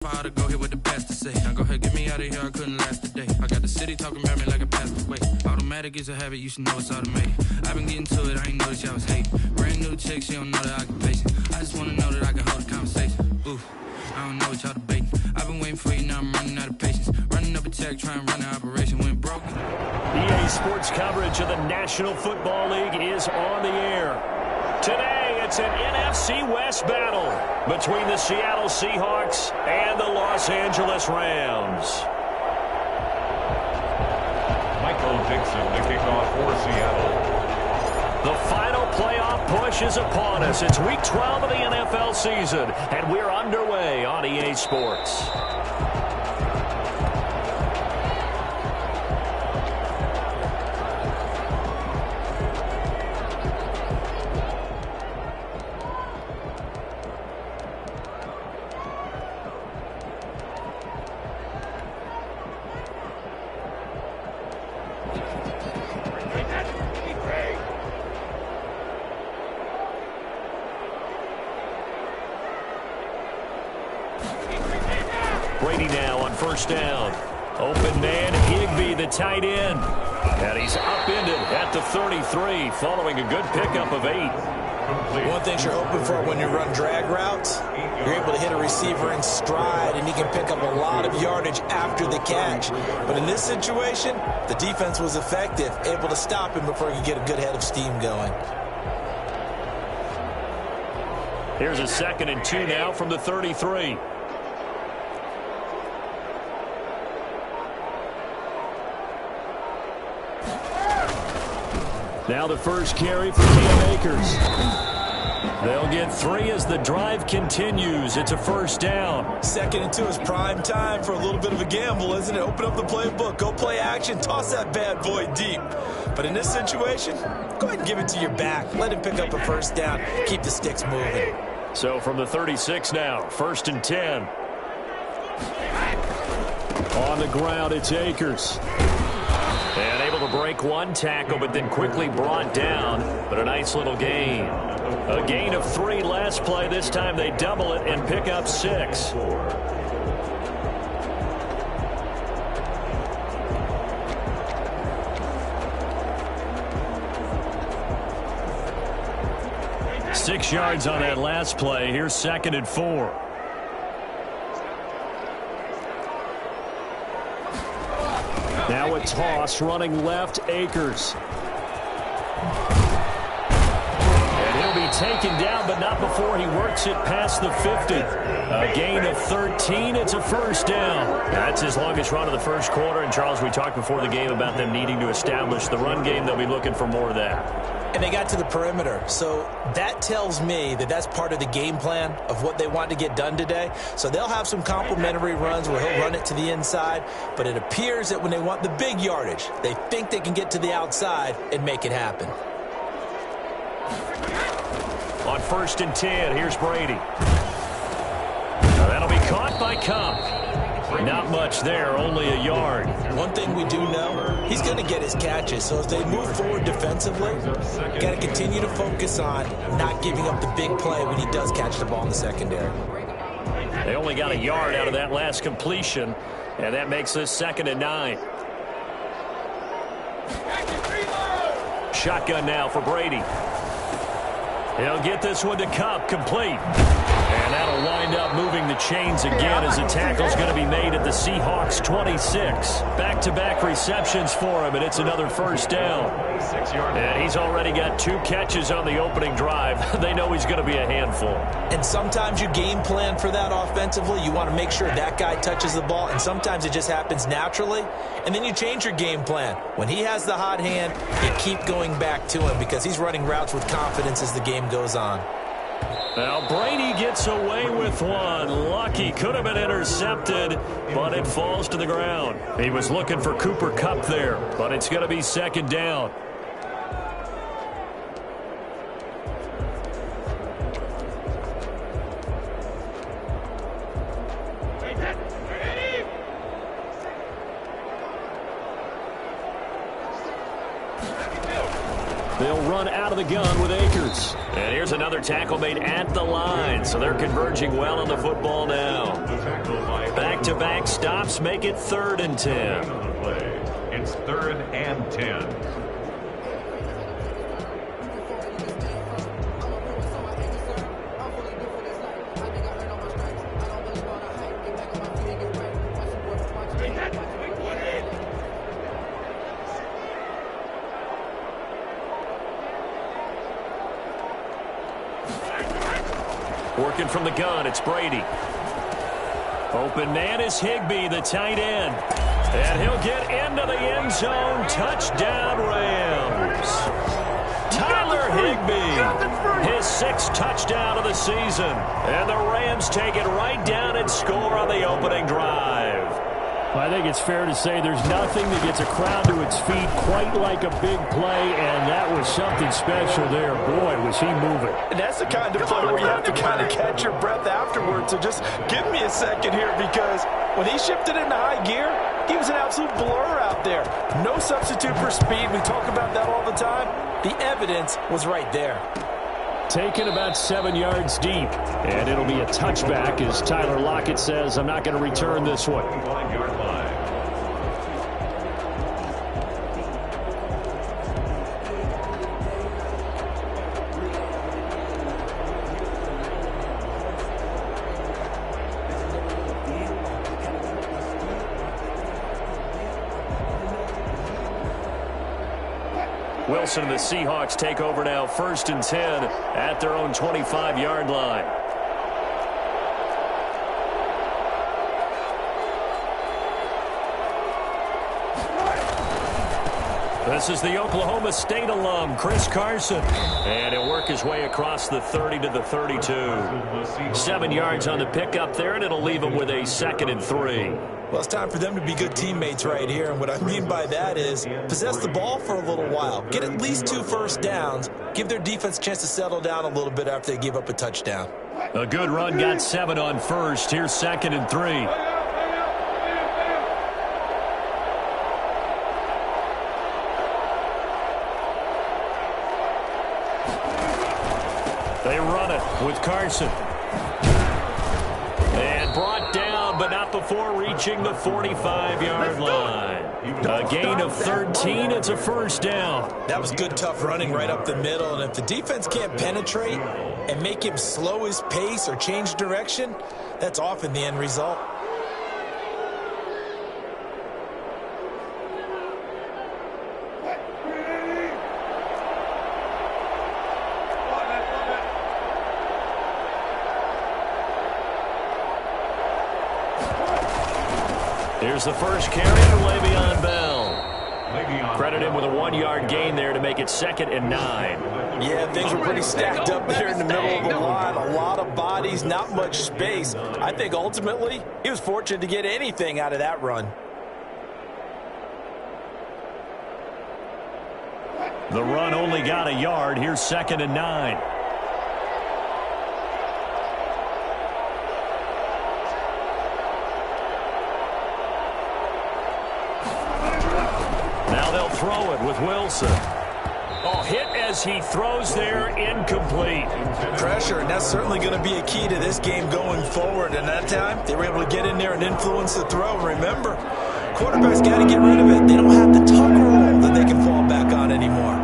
I to go here with the best to say. Now go ahead, get me out of here, I couldn't last a day. I got the city talking about me like a passed away. Automatic is a habit, you should know it's automated. I've been getting to it, I ain't noticed y'all was hating. Brand new chick, she don't know the occupation. I just wanna know that I can hold a conversation. Ooh, I don't know what y'all debating. I've been waiting for you, now I'm running out of patience. Running up a check, trying to run an operation, went broke. EA Sports coverage of the National Football League is on the air. Today, it's an NFC West battle between the Seattle Seahawks and the Los Angeles Rams. Michael Dixon to kick off for Seattle. The final playoff push is upon us. It's Week 12 of the NFL season, and we're underway on EA Sports. Brady now on first down. Open man, Higbee, the tight end. And he's upended at the 33, following a good pickup of 8. One thing you're hoping for when you run drag routes, you're able to hit a receiver in stride, and he can pick up a lot of yardage after the catch. But in this situation, the defense was effective, able to stop him before he could get a good head of steam going. Here's a 2nd and 2 now from the 33. Now the first carry for Cam Akers. They'll get 3 as the drive continues. It's a first down. 2nd and 2 is prime time for a little bit of a gamble, isn't it? Open up the playbook, go play action, toss that bad boy deep. But in this situation, go ahead and give it to your back. Let him pick up a first down, keep the sticks moving. So from the 36 now, 1st and 10. On the ground, it's Akers. And able to break one tackle, but then quickly brought down. But a nice little gain. A gain of 3 last play. This time they double it and pick up 6. Six yards on that last play. Here's 2nd and 4. Now a toss, running left, Akers. And he'll be taken down, but not before he works it past the 50. A gain of 13. It's a first down. That's his longest run of the first quarter. And, Charles, we talked before the game about them needing to establish the run game. They'll be looking for more of that. And they got to the perimeter. So that tells me that that's part of the game plan of what they want to get done today. So they'll have some complementary runs where he'll run it to the inside. But it appears that when they want the big yardage, they think they can get to the outside and make it happen. On 1st and 10, here's Brady. Now that'll be caught by Cup. Not much there, only a yard. One thing we do know, he's going to get his catches. So as they move forward defensively, got to continue to focus on not giving up the big play when he does catch the ball in the secondary. They only got a yard out of that last completion, and that makes this 2nd and 9. Shotgun now for Brady. He'll get this one to Cup, complete. And that'll wind up moving the chains again as a tackle's going to be made at the Seahawks 26. Back-to-back receptions for him, and it's another first down. And he's already got 2 catches on the opening drive. They know he's going to be a handful. And sometimes you game plan for that offensively. You want to make sure that guy touches the ball, and sometimes it just happens naturally. And then you change your game plan. When he has the hot hand, you keep going back to him because he's running routes with confidence as the game goes on. Now Brady gets away with one. Lucky, could have been intercepted, but it falls to the ground. He was looking for Cooper Kupp there, but it's going to be 2nd down. They'll run out of the gun with Akers. And here's another tackle made at the line, so they're converging well on the football now. Back-to-back stops make it 3rd and 10. It's 3rd and 10. Working from the gun, it's Brady. Open man is Higbee, the tight end. And he'll get into the end zone. Touchdown, Rams. Tyler Higbee, his 6th touchdown of the season. And the Rams take it right down and score on the opening drive. I think it's fair to say there's nothing that gets a crowd to its feet quite like a big play, and that was something special there. Boy, was he moving. And that's the kind of play where you have to kind of catch your breath afterwards. So just give me a second here, because when he shifted into high gear, he was an absolute blur out there. No substitute for speed. We talk about that all the time. The evidence was right there. Taken about 7 yards deep, and it'll be a touchback as Tyler Lockett says, I'm not going to return this one. Wilson and the Seahawks take over now, 1st and 10 at their own 25-yard line. This is the Oklahoma State alum, Chris Carson. And he'll work his way across the 30 to the 32. 7 yards on the pickup there, and it'll leave him with a 2nd and 3. Well, it's time for them to be good teammates right here. And what I mean by that is possess the ball for a little while. Get at least 2 first downs. Give their defense a chance to settle down a little bit after they give up a touchdown. A good run got 7 on first. Here's 2nd and 3. They run it with Carson. And brought down, but not before reaching the 45-yard line. A gain of 13. It's a first down. That was good, tough running right up the middle. And if the defense can't penetrate and make him slow his pace or change direction, that's often the end result. Here's the first carry to Le'Veon Bell. Credit him with a 1-yard gain there to make it 2nd and 9. Yeah, things were pretty stacked up there in the middle of the line. A lot of bodies, not much space. I think ultimately he was fortunate to get anything out of that run. The run only got a yard. Here's 2nd and 9. Throw it with Wilson. Oh, hit as he throws there, incomplete. Pressure, and that's certainly going to be a key to this game going forward. And that time, they were able to get in there and influence the throw. Remember, quarterbacks got to get rid of it. They don't have the tuck roll that they can fall back on anymore.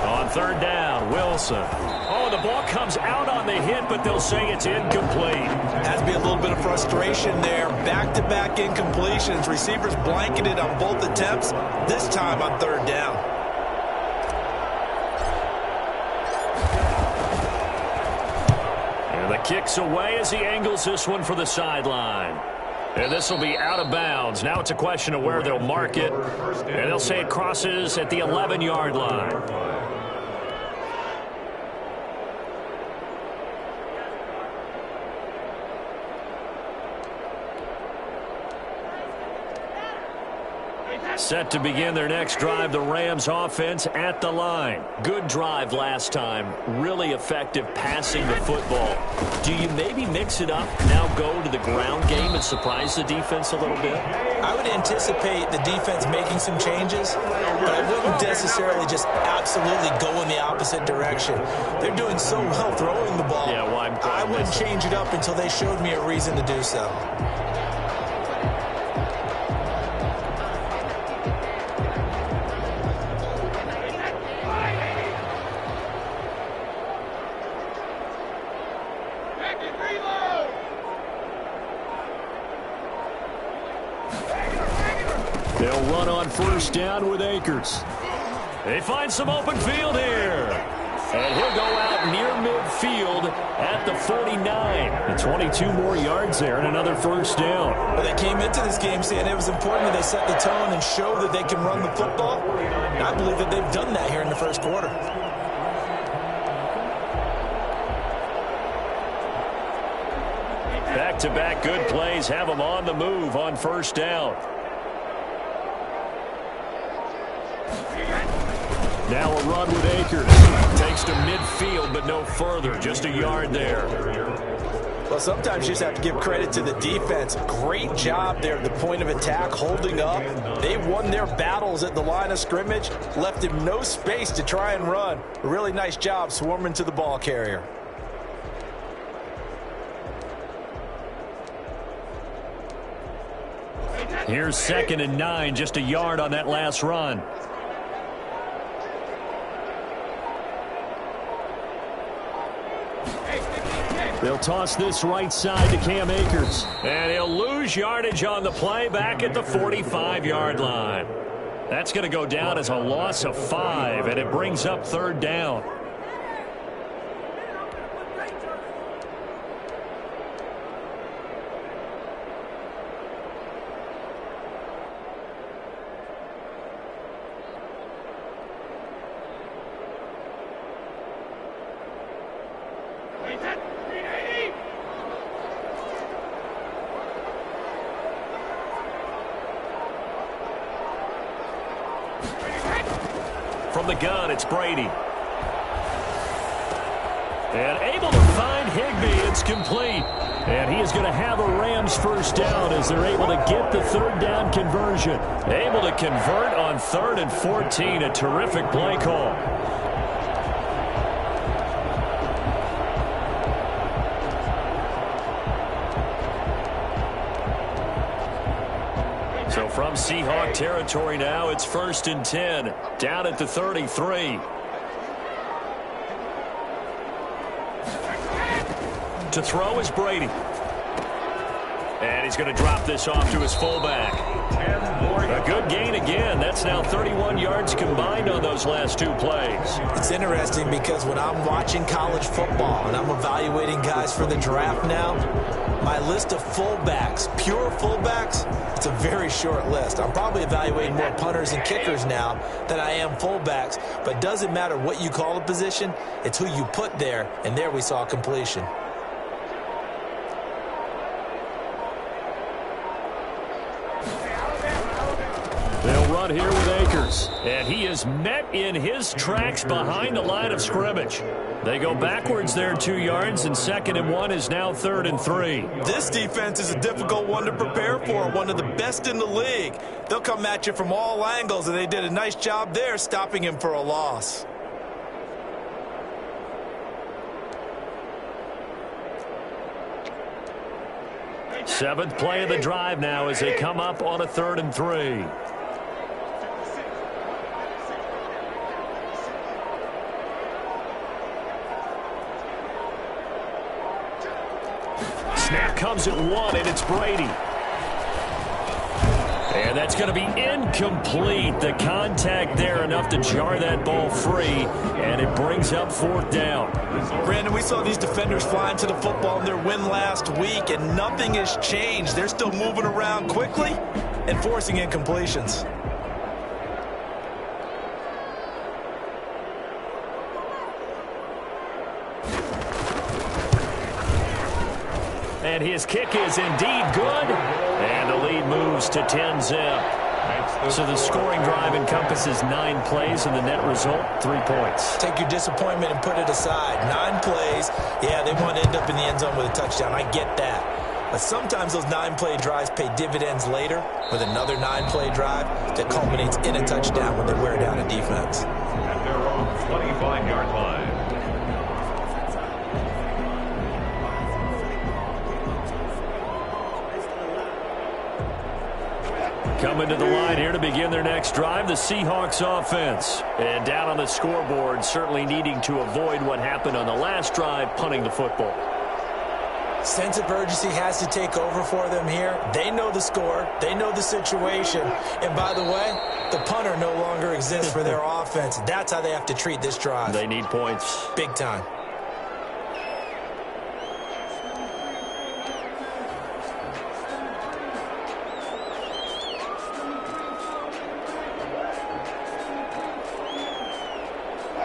On 3rd down, Wilson. Oh, the ball comes out on the hit, but they'll say it's incomplete. Has to be a little bit of frustration there. Back-to-back incompletions. Receivers blanketed on both attempts, this time on 3rd down. And the kick's away as he angles this one for the sideline. And this will be out of bounds. Now it's a question of where they'll mark it. And they'll say it crosses at the 11-yard line. Set to begin their next drive, the Rams offense at the line. Good drive last time. Really effective passing the football. Do you maybe mix it up, now go to the ground game and surprise the defense a little bit? I would anticipate the defense making some changes, but I wouldn't necessarily just absolutely go in the opposite direction. They're doing so well throwing the ball. Yeah, well, I wouldn't change it up until they showed me a reason to do so. They'll run on first down with Akers. They find some open field here. And he'll go out near midfield at the 49. And 22 more yards there and another first down. Well, they came into this game saying it was important that they set the tone and show that they can run the football. And I believe that they've done that here in the first quarter. Back-to-back good plays have them on the move on first down. Now a run with Akers. Takes to midfield, but no further. Just a yard there. Well, sometimes you just have to give credit to the defense. Great job there at the point of attack, holding up. They won their battles at the line of scrimmage, left him no space to try and run. A really nice job swarming to the ball carrier. Here's 2nd and 9, just a yard on that last run. They'll toss this right side to Cam Akers. And he'll lose yardage on the play back at the 45-yard line. That's going to go down as a loss of 5, and it brings up 3rd down. From the gun, it's Brady. And able to find Higbee. It's complete. And he is going to have a Rams first down as they're able to get the 3rd down conversion. Able to convert on 3rd and 14. A terrific play call. So from Seahawk territory now, it's 1st and 10. Down at the 33. To throw is Brady. And he's going to drop this off to his fullback. A good gain again. That's now 31 yards combined on those last 2 plays. It's interesting because when I'm watching college football and I'm evaluating guys for the draft now, my list of fullbacks, pure fullbacks, it's a very short list. I'm probably evaluating more punters and kickers now than I am fullbacks, but it doesn't matter what you call a position, it's who you put there, and there we saw completion. They'll run here with Akers. And he is met in his tracks behind the line of scrimmage. They go backwards there 2 yards, and 2nd and 1 is now 3rd and 3. This defense is a difficult one to prepare for, one of the best in the league. They'll come at you from all angles, and they did a nice job there stopping him for a loss. Seventh play of the drive now as they come up on a 3rd and 3. Snap comes at 1, and it's Brady. And that's going to be incomplete. The contact there enough to jar that ball free, and it brings up 4th down. Brandon, we saw these defenders flying to the football in their win last week, and nothing has changed. They're still moving around quickly and forcing incompletions. And his kick is indeed good. And the lead moves to 10-zip. So the scoring drive encompasses 9 plays, and the net result, 3 points. Take your disappointment and put it aside. 9 plays. Yeah, they want to end up in the end zone with a touchdown. I get that. But sometimes those 9-play drives pay dividends later with another 9-play drive that culminates in a touchdown when they wear down a defense. At their own 25-yard line. Coming to the line here to begin their next drive, the Seahawks offense. And down on the scoreboard, certainly needing to avoid what happened on the last drive, punting the football. Sense of urgency has to take over for them here. They know the score. They know the situation. And by the way, the punter no longer exists for their offense. That's how they have to treat this drive. They need points. Big time.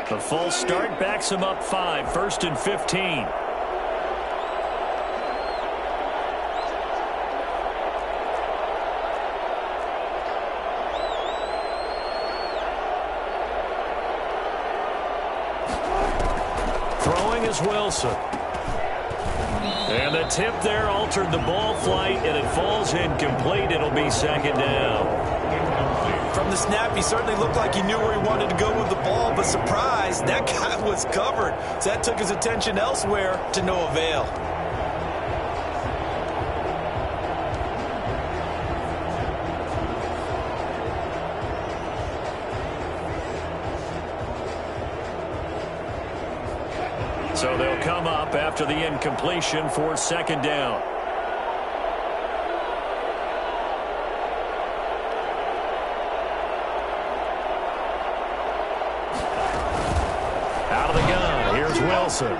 The false start backs him up 5, 1st and 15. Throwing is Wilson. And the tip there altered the ball flight, and it falls incomplete. It'll be 2nd down. From the snap, he certainly looked like he knew where he wanted to go with the ball, but surprise, that guy was covered. So that took his attention elsewhere to no avail. So they'll come up after the incompletion for 2nd down. Out of the gun, here's Wilson.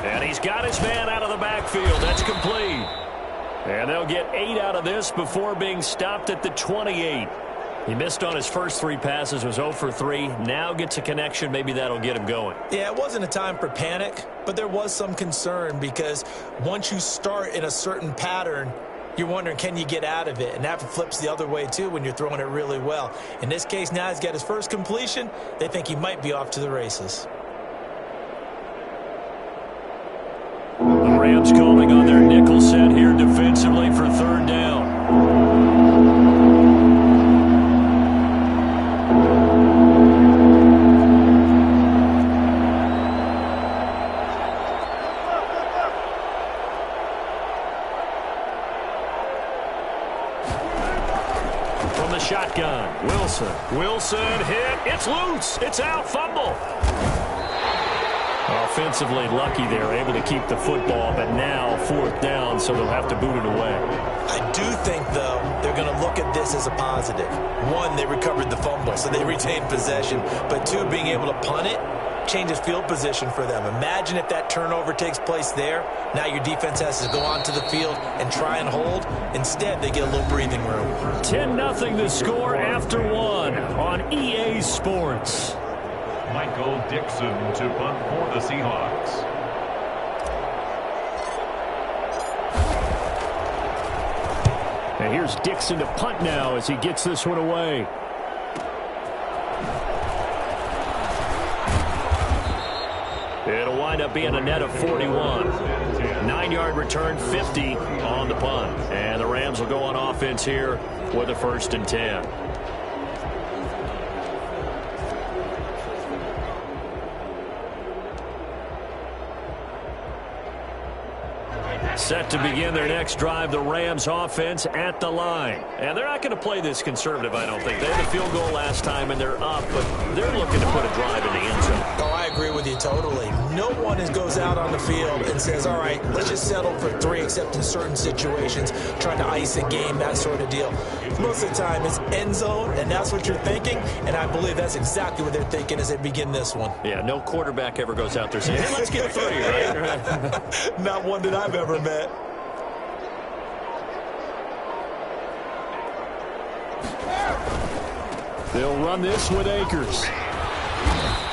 And he's got his man out of the backfield. That's complete. And they'll get 8 out of this before being stopped at the 28. He missed on his first 3 passes, was 0 for 3. Now gets a connection. Maybe that'll get him going. Yeah, it wasn't a time for panic, but there was some concern because once you start in a certain pattern, you're wondering, can you get out of it? And that flips the other way, too, when you're throwing it really well. In this case, now he's got his first completion. They think he might be off to the races. The Rams calling on their nickel set here defensively for 3rd down. From the shotgun, Wilson hit. It's loose. It's out. Fumble. Offensively lucky they're able to keep the football, but now 4th down, so they'll have to boot it away. I do think, though, they're going to look at this as a positive. 1, they recovered the fumble, so they retained possession. But 2, being able to punt it changes field position for them. Imagine if that turnover takes place there. Now your defense has to go onto the field and try and hold. Instead, they get a little breathing room. 10-0 the score after 1 on EA Sports. Michael Dixon to punt for the Seahawks. And here's Dixon to punt now as he gets this one away. It'll wind up being a net of 41. 9-yard return, 50 on the punt. And the Rams will go on offense here with a 1st and 10. Set to begin their next drive, the Rams offense at the line. And they're not going to play this conservative, I don't think. They had the field goal last time, and they're up, but they're looking to put a drive in the end zone. Oh, I agree with you totally. No one goes out on the field and says, all right, let's just settle for 3, except in certain situations, trying to ice a game, that sort of deal. Most of the time, it's end zone, and that's what you're thinking, and I believe that's exactly what they're thinking as they begin this one. Yeah, no quarterback ever goes out there saying, hey, let's get 3, right? Not one that I've ever met. They'll run this with Akers.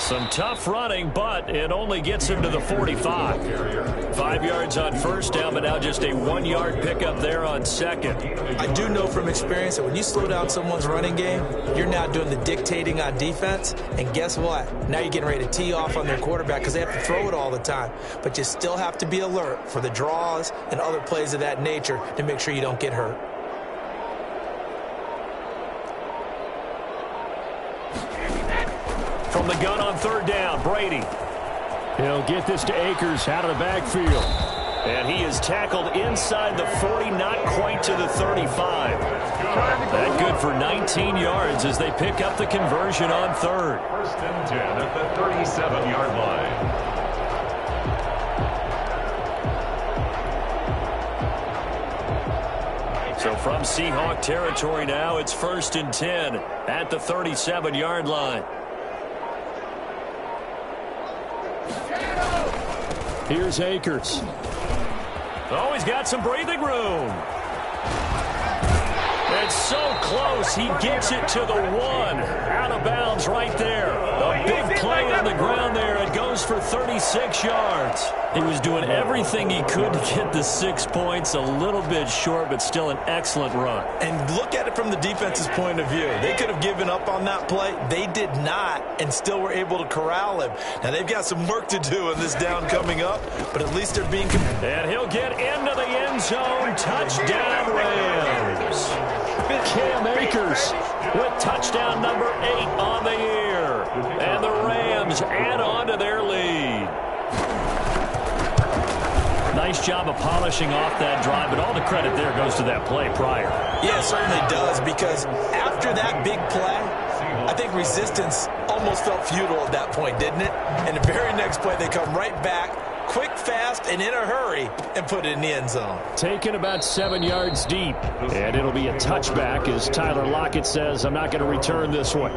Some tough running, but it only gets him to the 45. 5 yards on first down, but now just a 1 yard pickup there on second. I do know from experience that when you slow down someone's running game, you're now doing the dictating on defense. And guess what? Now you're getting ready to tee off on their quarterback because they have to throw it all the time. But you still have to be alert for the draws and other plays of that nature to make sure you don't get hurt. From the gun on third down, Brady. He'll get this to Akers out of the backfield. And he is tackled inside the 40, not quite to the 35. That good for 19 yards as they pick up the conversion on third. First and 10 at the 37-yard line. So from Seahawk territory now, it's first and 10 at the 37-yard line. Here's Akers. Oh, he's got some breathing room. It's so close, he gets it to the 1. Out of bounds right there. A big play on the ground there. It goes for 36 yards. He was doing everything he could to get the 6 points. A little bit short, but still an excellent run. And look at it from the defense's point of view. They could have given up on that play. They did not, and still were able to corral him. Now, they've got some work to do in this down coming up, but at least they're being... And he'll get into the end zone. Touchdown, Rams. Cam Akers with touchdown number 8 on the year. And the Rams add on to their lead. Nice job of polishing off that drive, but all the credit there goes to that play prior. Yeah, it certainly does, because after that big play, I think resistance almost felt futile at that point, didn't it? And the very next play, they come right back, quick, fast, and in a hurry, and put it in the end zone. taken about 7 yards deep. And it'll be a touchback as Tyler Lockett says, I'm not going to return this one.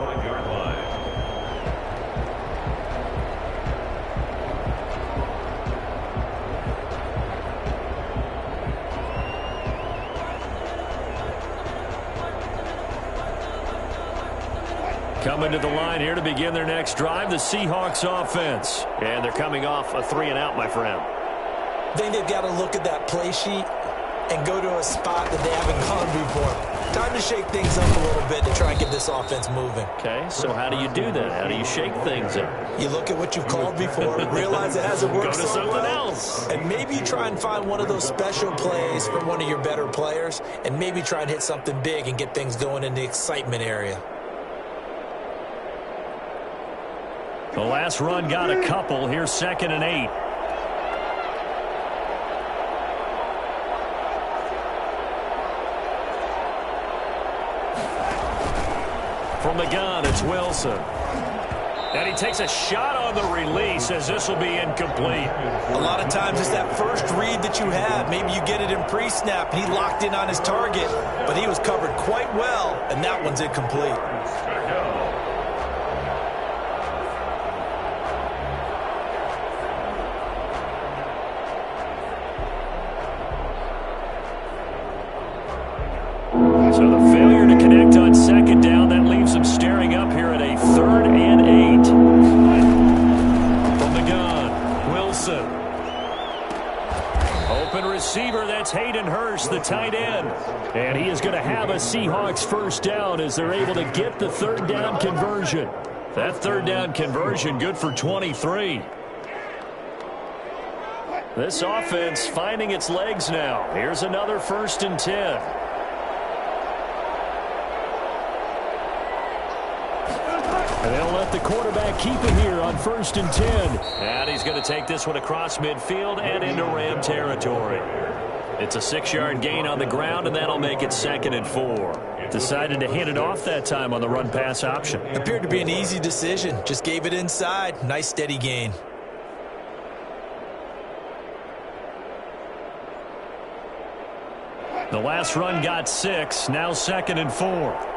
Coming to the line here to begin their next drive, the Seahawks offense. And they're coming off a 3-and-out, my friend. I think they've got to look at that play sheet and go to a spot that they haven't gone before. Time to shake things up a little bit to try and get this offense moving. Okay, so how do you do that? How do you shake things up? You look at what you've called before, realize it hasn't worked Go to so something well, else. and maybe try and find one of those special plays from one of your better players, and maybe try and hit something big and get things going in the excitement area. The last run got a couple. Here's 2nd and 8. From the gun, it's Wilson. And he takes a shot on the release as this will be incomplete. A lot of times it's that first read that you have. Maybe you get it in pre-snap. He locked in on his target, but he was covered quite well, and that one's incomplete. So the failure to connect on 2nd down, that leaves them staring up here at a 3rd and 8. From the gun, Wilson. Open receiver, that's Hayden Hurst, the tight end. And he is going to have a Seahawks first down as they're able to get the 3rd down conversion. That 3rd down conversion good for 23. This offense finding its legs now. Here's another 1st and 10. And they'll let the quarterback keep it here on 1st and 10. And he's going to take this one across midfield and into Ram territory. It's a 6-yard gain on the ground, and that'll make it 2nd and 4. Decided to hand it off that time on the run-pass option. Appeared to be an easy decision. Just gave it inside. Nice, steady gain. The last run got 6. Now 2nd and 4.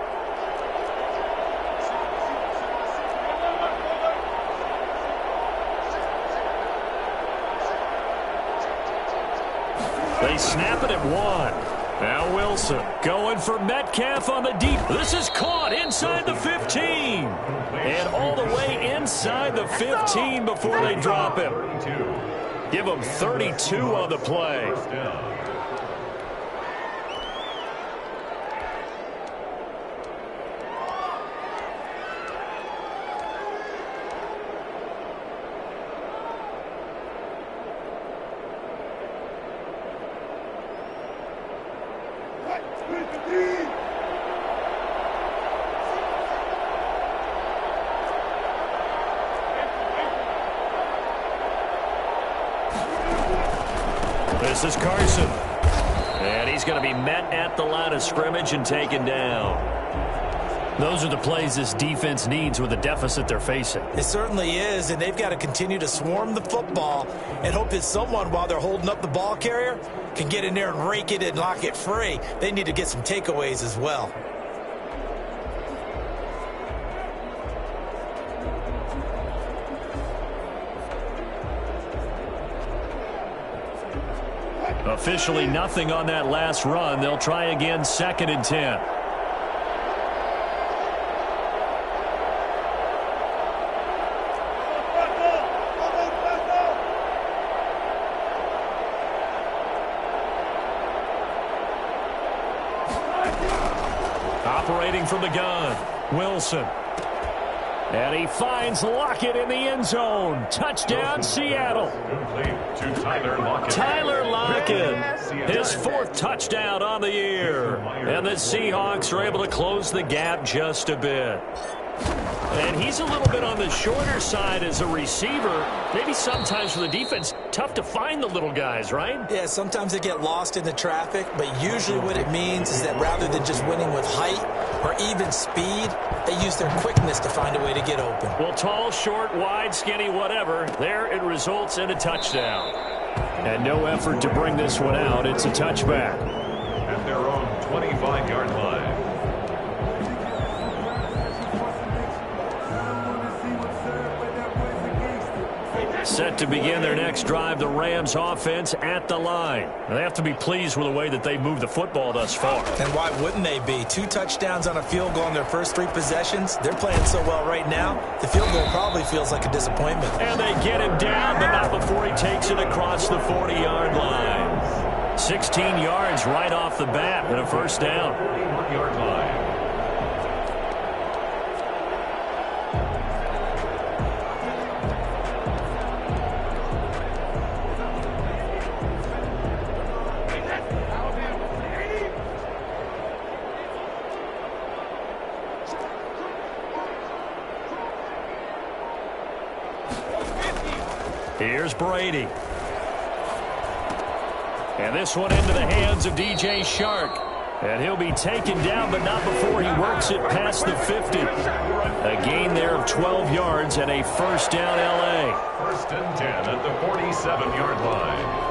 They snap it at 1. Now Wilson going for Metcalf on the deep. This is caught inside the 15. And all the way inside the 15 before they drop him. Give him 32 on the play. This is Carson. And he's going to be met at the line of scrimmage and taken down. Those are the plays this defense needs with the deficit they're facing. It certainly is, and they've got to continue to swarm the football and hope that someone, while they're holding up the ball carrier, can get in there and rake it and lock it free. They need to get some takeaways as well. Officially nothing on that last run. They'll try again, 2nd and 10. Operating from the gun, Wilson. And he finds Lockett in the end zone. Touchdown, Seattle. Tyler Lockett, his 4th touchdown on the year. And the Seahawks are able to close the gap just a bit. And he's a little bit on the shorter side as a receiver. Maybe sometimes for the defense, tough to find the little guys, right? Yeah, sometimes they get lost in the traffic, but usually what it means is that rather than just winning with height or even speed, they use their quickness to find a way to get open. Well, tall, short, wide, skinny, whatever, there it results in a touchdown. And no effort to bring this one out. It's a touchback. At their own 25-yard line. Set to begin their next drive, the Rams offense at the line. They have to be pleased with the way that they moved the football thus far. And why wouldn't they be? 2 touchdowns on a field goal in their first 3 possessions. They're playing so well right now, the field goal probably feels like a disappointment. And they get him down, but not before he takes it across the 40-yard line. 16 yards right off the bat and a first down. 41-yard line. Here's Brady. And this one into the hands of DJ Shark. And he'll be taken down, but not before he works it past the 50. A gain there of 12 yards and a first down LA. 1st and 10 at the 47-yard line.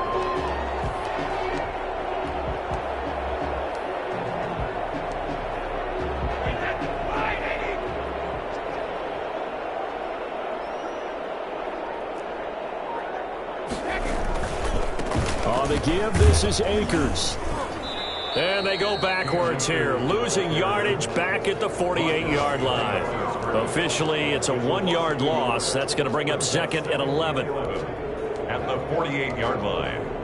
On the give, this is Akers. And they go backwards here, losing yardage back at the 48-yard line. Officially, it's a 1-yard loss. That's going to bring up 2nd and 11. At the 48-yard line.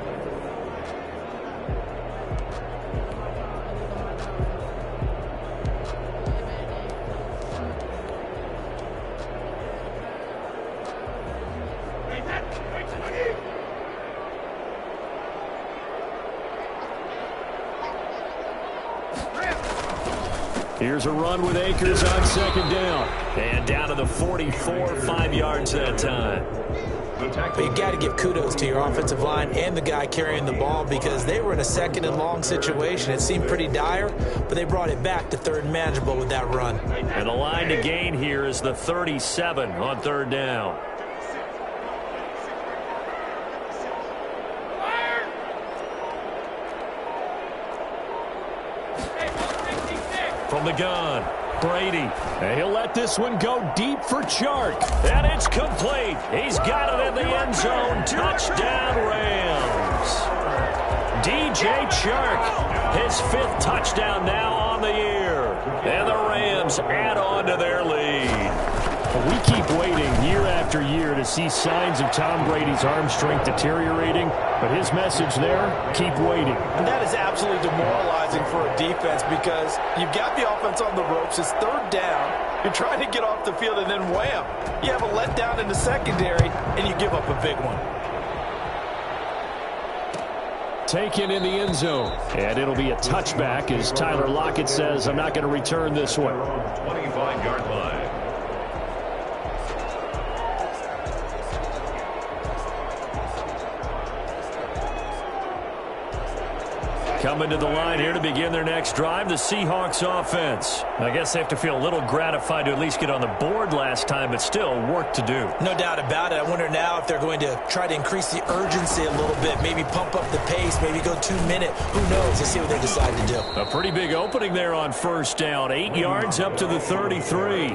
Here's a run with Akers on 2nd down. And down to the 44, 5 yards that time. But you've got to give kudos to your offensive line and the guy carrying the ball because they were in a 2nd and long situation. It seemed pretty dire, but they brought it back to 3rd and manageable with that run. And the line to gain here is the 37 on 3rd down. From the gun, Brady. And he'll let this one go deep for Chark. And it's complete. He's got it in the end zone. Touchdown, Rams. DJ Chark, his 5th touchdown now on the year. And the Rams add on to their lead. We keep waiting year after year to see signs of Tom Brady's arm strength deteriorating, but his message there, keep waiting. And that is absolutely demoralizing for a defense because you've got the offense on the ropes. It's 3rd down. You're trying to get off the field, and then wham, you have a letdown in the secondary, and you give up a big one. Taken in the end zone, and it'll be a touchback as Tyler Lockett says, I'm not going to return this one. 25-yard line. Coming to the line here to begin their next drive, the Seahawks offense. I guess they have to feel a little gratified to at least get on the board last time, but still work to do. No doubt about it. I wonder now if they're going to try to increase the urgency a little bit, maybe pump up the pace, maybe go 2-minute. Who knows? Let's see what they decide to do. A pretty big opening there on 1st down. 8 yards up to the 33.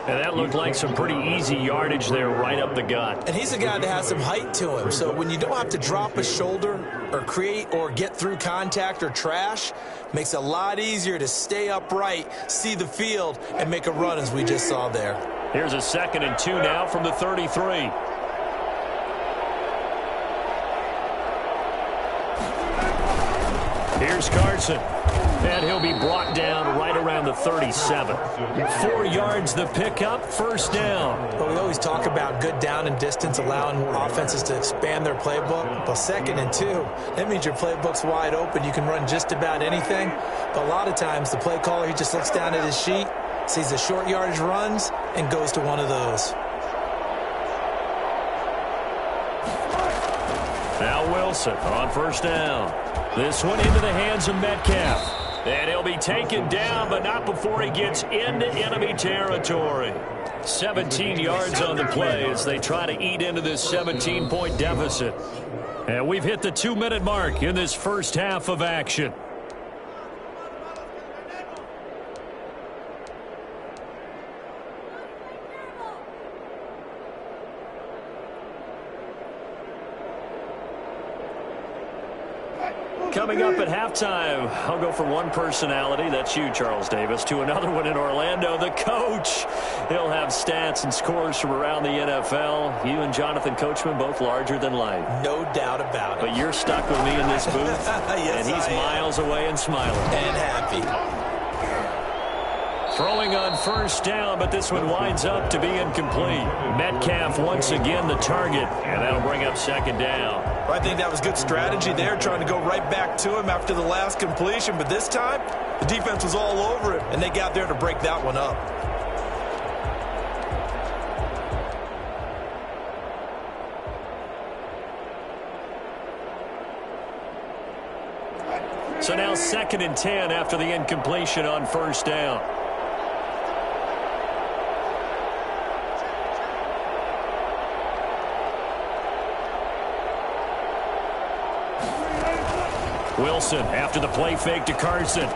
And that looked like some pretty easy yardage there right up the gut. And he's a guy that has some height to him. So when you don't have to drop a shoulder or create or get through contact or trash, makes it a lot easier to stay upright, see the field, and make a run as we just saw there. Here's a 2nd and 2 now from the 33. Here's Carson. And he'll be brought down right around the 37. 4 yards the pickup, 1st down. Well, we always talk about good down and distance, allowing offenses to expand their playbook. Well, 2nd and 2, that means your playbook's wide open. You can run just about anything. But a lot of times, the play caller, he just looks down at his sheet, sees the short yardage runs, and goes to one of those. Now Wilson on 1st down. This one into the hands of Metcalf. And he'll be taken down, but not before he gets into enemy territory. 17 yards on the play as they try to eat into this 17-point deficit. And we've hit the 2-minute mark in this first half of action. Coming up at halftime, I'll go from one personality, that's you, Charles Davis, to another one in Orlando, the coach. He'll have stats and scores from around the NFL. You and Jonathan Coachman, both larger than life. No doubt about it. But you're stuck with me in this booth, yes, and he's miles away and smiling. And happy. Throwing on 1st down, but this one winds up to be incomplete. Metcalf once again the target, and that'll bring up 2nd down. I think that was good strategy there, trying to go right back to him after the last completion. But this time, the defense was all over it, and they got there to break that one up. So now 2nd and 10 after the incompletion on 1st down. Wilson after the play fake to Carson.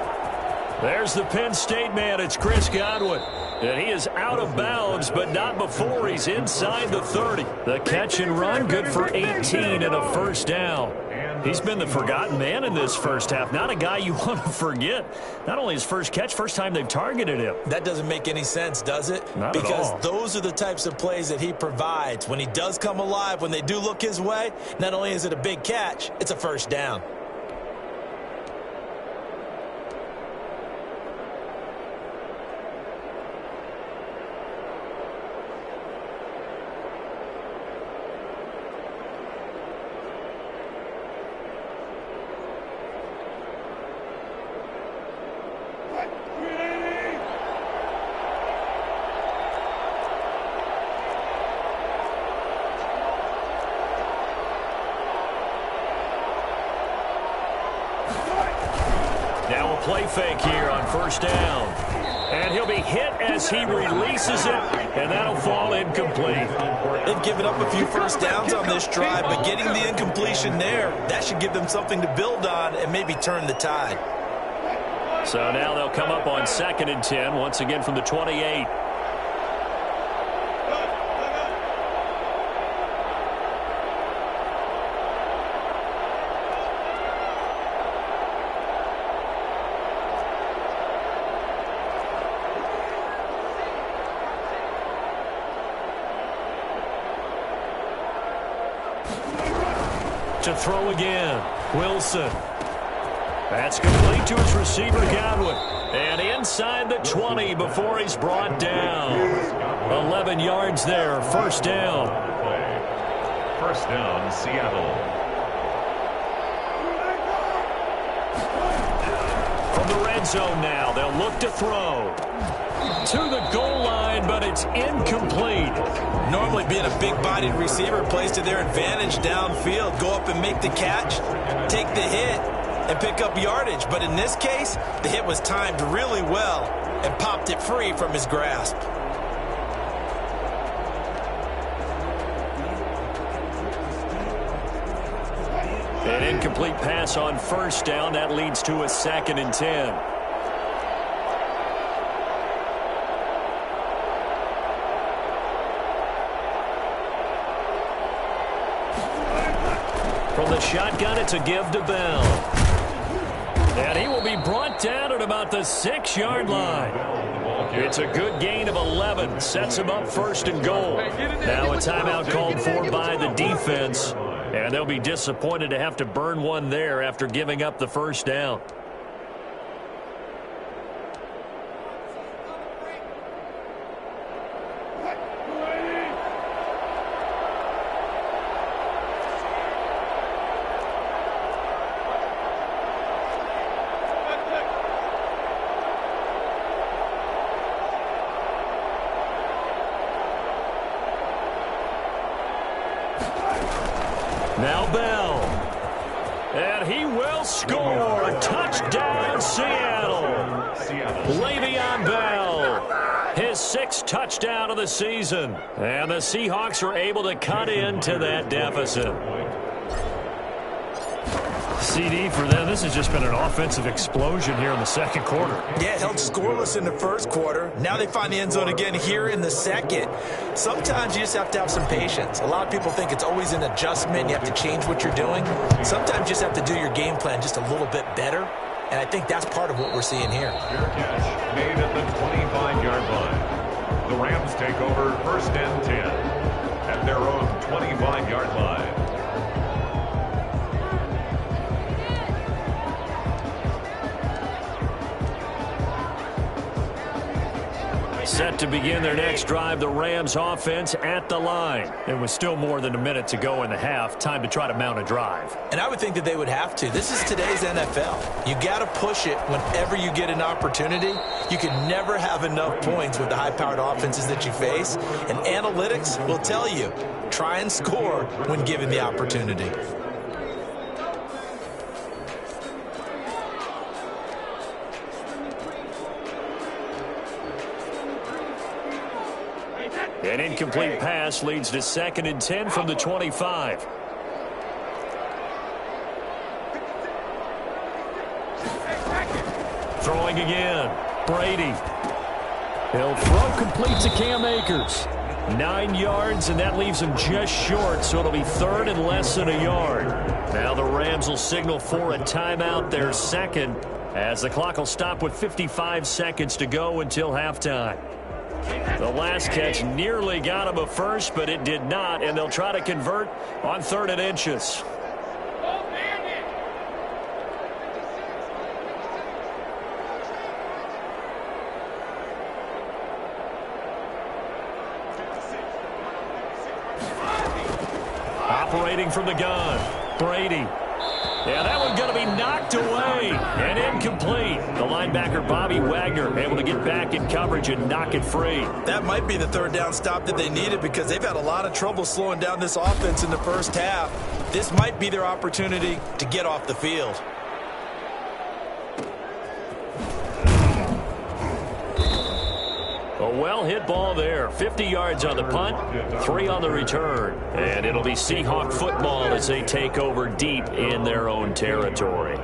There's the Penn State man. It's Chris Godwin. And he is out of bounds, but not before he's inside the 30. The catch and run, good for 18 and a 1st down. He's been the forgotten man in this first half. Not a guy you want to forget. Not only his first catch, first time they've targeted him. That doesn't make any sense, does it? Not at all. Because those are the types of plays that he provides. When he does come alive, when they do look his way, not only is it a big catch, it's a 1st down. Now a play fake here on 1st down. And he'll be hit as he releases it, and that'll fall incomplete. They've given up a few 1st downs on this drive, but getting the incompletion there, that should give them something to build on and maybe turn the tide. So now they'll come up on 2nd and 10, once again from the 28. to throw again. Wilson. That's complete to his receiver, Godwin. And inside the 20 before he's brought down. 11 yards there, first down. First down, Seattle. From the red zone now, they'll look to throw. To the goal line, but it's incomplete. Normally being a big-bodied receiver plays to their advantage downfield. Go up and make the catch, take the hit, and pick up yardage. But in this case, the hit was timed really well and popped it free from his grasp. An incomplete pass on first down. That leads to a 2nd and 10. From the shotgun, it's a give to Bell. And he will be brought down at about the 6-yard line. It's a good gain of 11. Sets him up first and goal. Now a timeout called for by the defense. And they'll be disappointed to have to burn one there after giving up the first down. Now Bell. And he will score. Touchdown, Seattle. Le'Veon Bell. His 6th touchdown of the season. And the Seahawks are able to cut into that deficit. CD for them. This has just been an offensive explosion here in the second quarter. Yeah, held scoreless in the first quarter. Now they find the end zone again here in the second. Sometimes you just have to have some patience. A lot of people think it's always an adjustment. You have to change what you're doing. Sometimes you just have to do your game plan just a little bit better. And I think that's part of what we're seeing here. Fair catch made at the 25-yard line. The Rams take over 1st and 10 at their own 25-yard line. Set to begin their next drive, the Rams offense at the line. It was still more than a minute to go in the half. Time to try to mount a drive. And I would think that they would have to. This is today's NFL. You got to push it whenever you get an opportunity. You can never have enough points with the high-powered offenses that you face. And analytics will tell you, try and score when given the opportunity. An incomplete pass leads to 2nd and 10 from the 25. Throwing again. Brady. He'll throw complete to Cam Akers. 9 yards, and that leaves him just short, so it'll be 3rd and less than a yard. Now the Rams will signal for a timeout, their 2nd, as the clock will stop with 55 seconds to go until halftime. The last catch nearly got him a first, but it did not, and they'll try to convert on 3rd and inches. Operating from the gun, Brady. Yeah, that one's going to be knocked away and incomplete. The linebacker, Bobby Wagner, able to get back in coverage and knock it free. That might be the 3rd down stop that they needed because they've had a lot of trouble slowing down this offense in the first half. This might be their opportunity to get off the field. A well-hit ball there. 50 yards on the punt, 3 on the return. And it'll be Seahawk football as they take over deep in their own territory.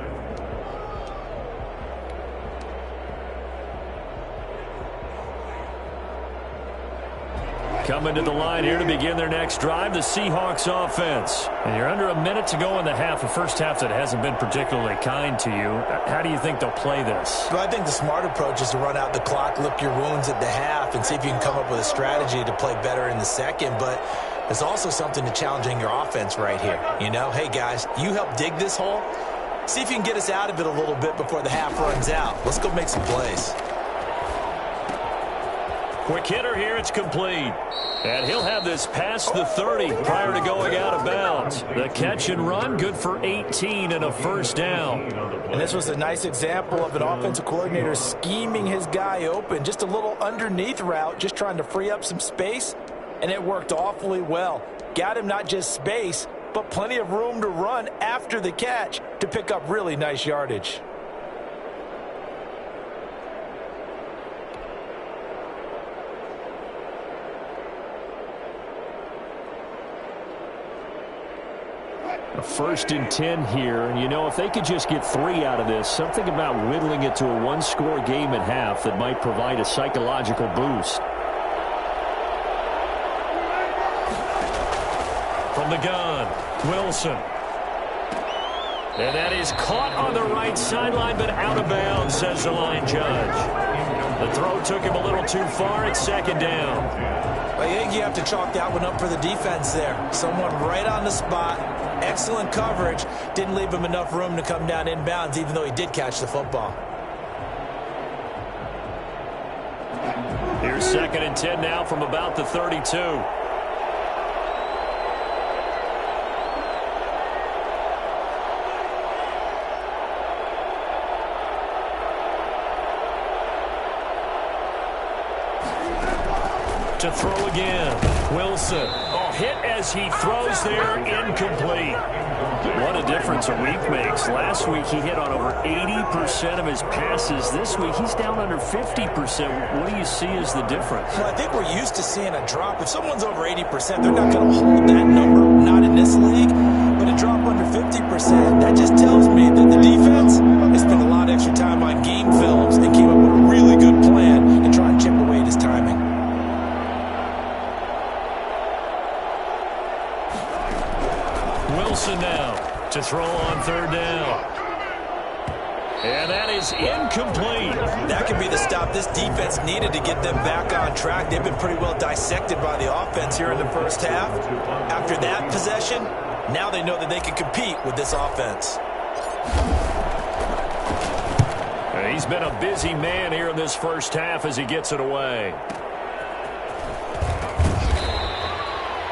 Coming to the line here to begin their next drive, the Seahawks offense. And you're under a minute to go in the half, a first half that hasn't been particularly kind to you. How do you think they'll play this? Well, I think the smart approach is to run out the clock, lick your wounds at the half, and see if you can come up with a strategy to play better in the second. But There's also something to challenging your offense right here. You know, hey, guys, you help dig this hole. See if you can get us out of it a little bit before the half runs out. Let's go make some plays. Quick hitter here. It's complete. And he'll have this past the 30 prior to going out of bounds. The catch and run, good for 18 and a first down. And this was a nice example of an offensive coordinator scheming his guy open. Just a little underneath route, just trying to free up some space. And it worked awfully well. Got him not just space, but plenty of room to run after the catch to pick up really nice yardage. A 1st and 10 here, and you know, if they could just get 3 out of this, something about whittling it to a one-score game at half that might provide a psychological boost. From the gun, Wilson. And that is caught on the right sideline, but out of bounds, says the line judge. The throw took him a little too far. It's 2nd down. I think you have to chalk that one up for the defense there. Someone right on the spot. Excellent coverage. Didn't leave him enough room to come down inbounds, even though he did catch the football. Here's 2nd and 10 now from about the 32. To throw again. Wilson. Oh, hit as he throws there. Incomplete. What a difference a week makes. Last week he hit on over 80% of his passes. This week he's down under 50%. What do you see as the difference? Well, I think we're used to seeing a drop. If someone's over 80%, they're not going to hold that number. Not in this league. But a drop under 50%, that just tells me that the defense has spent a lot of extra time on game films and came up with a really good plan to try and chip away at his timing. Wilson now to throw on 3rd down. And that is incomplete. That could be the stop this defense needed to get them back on track. They've been pretty well dissected by the offense here in the first half. After that possession, now they know that they can compete with this offense. He's been a busy man here in this first half as he gets it away.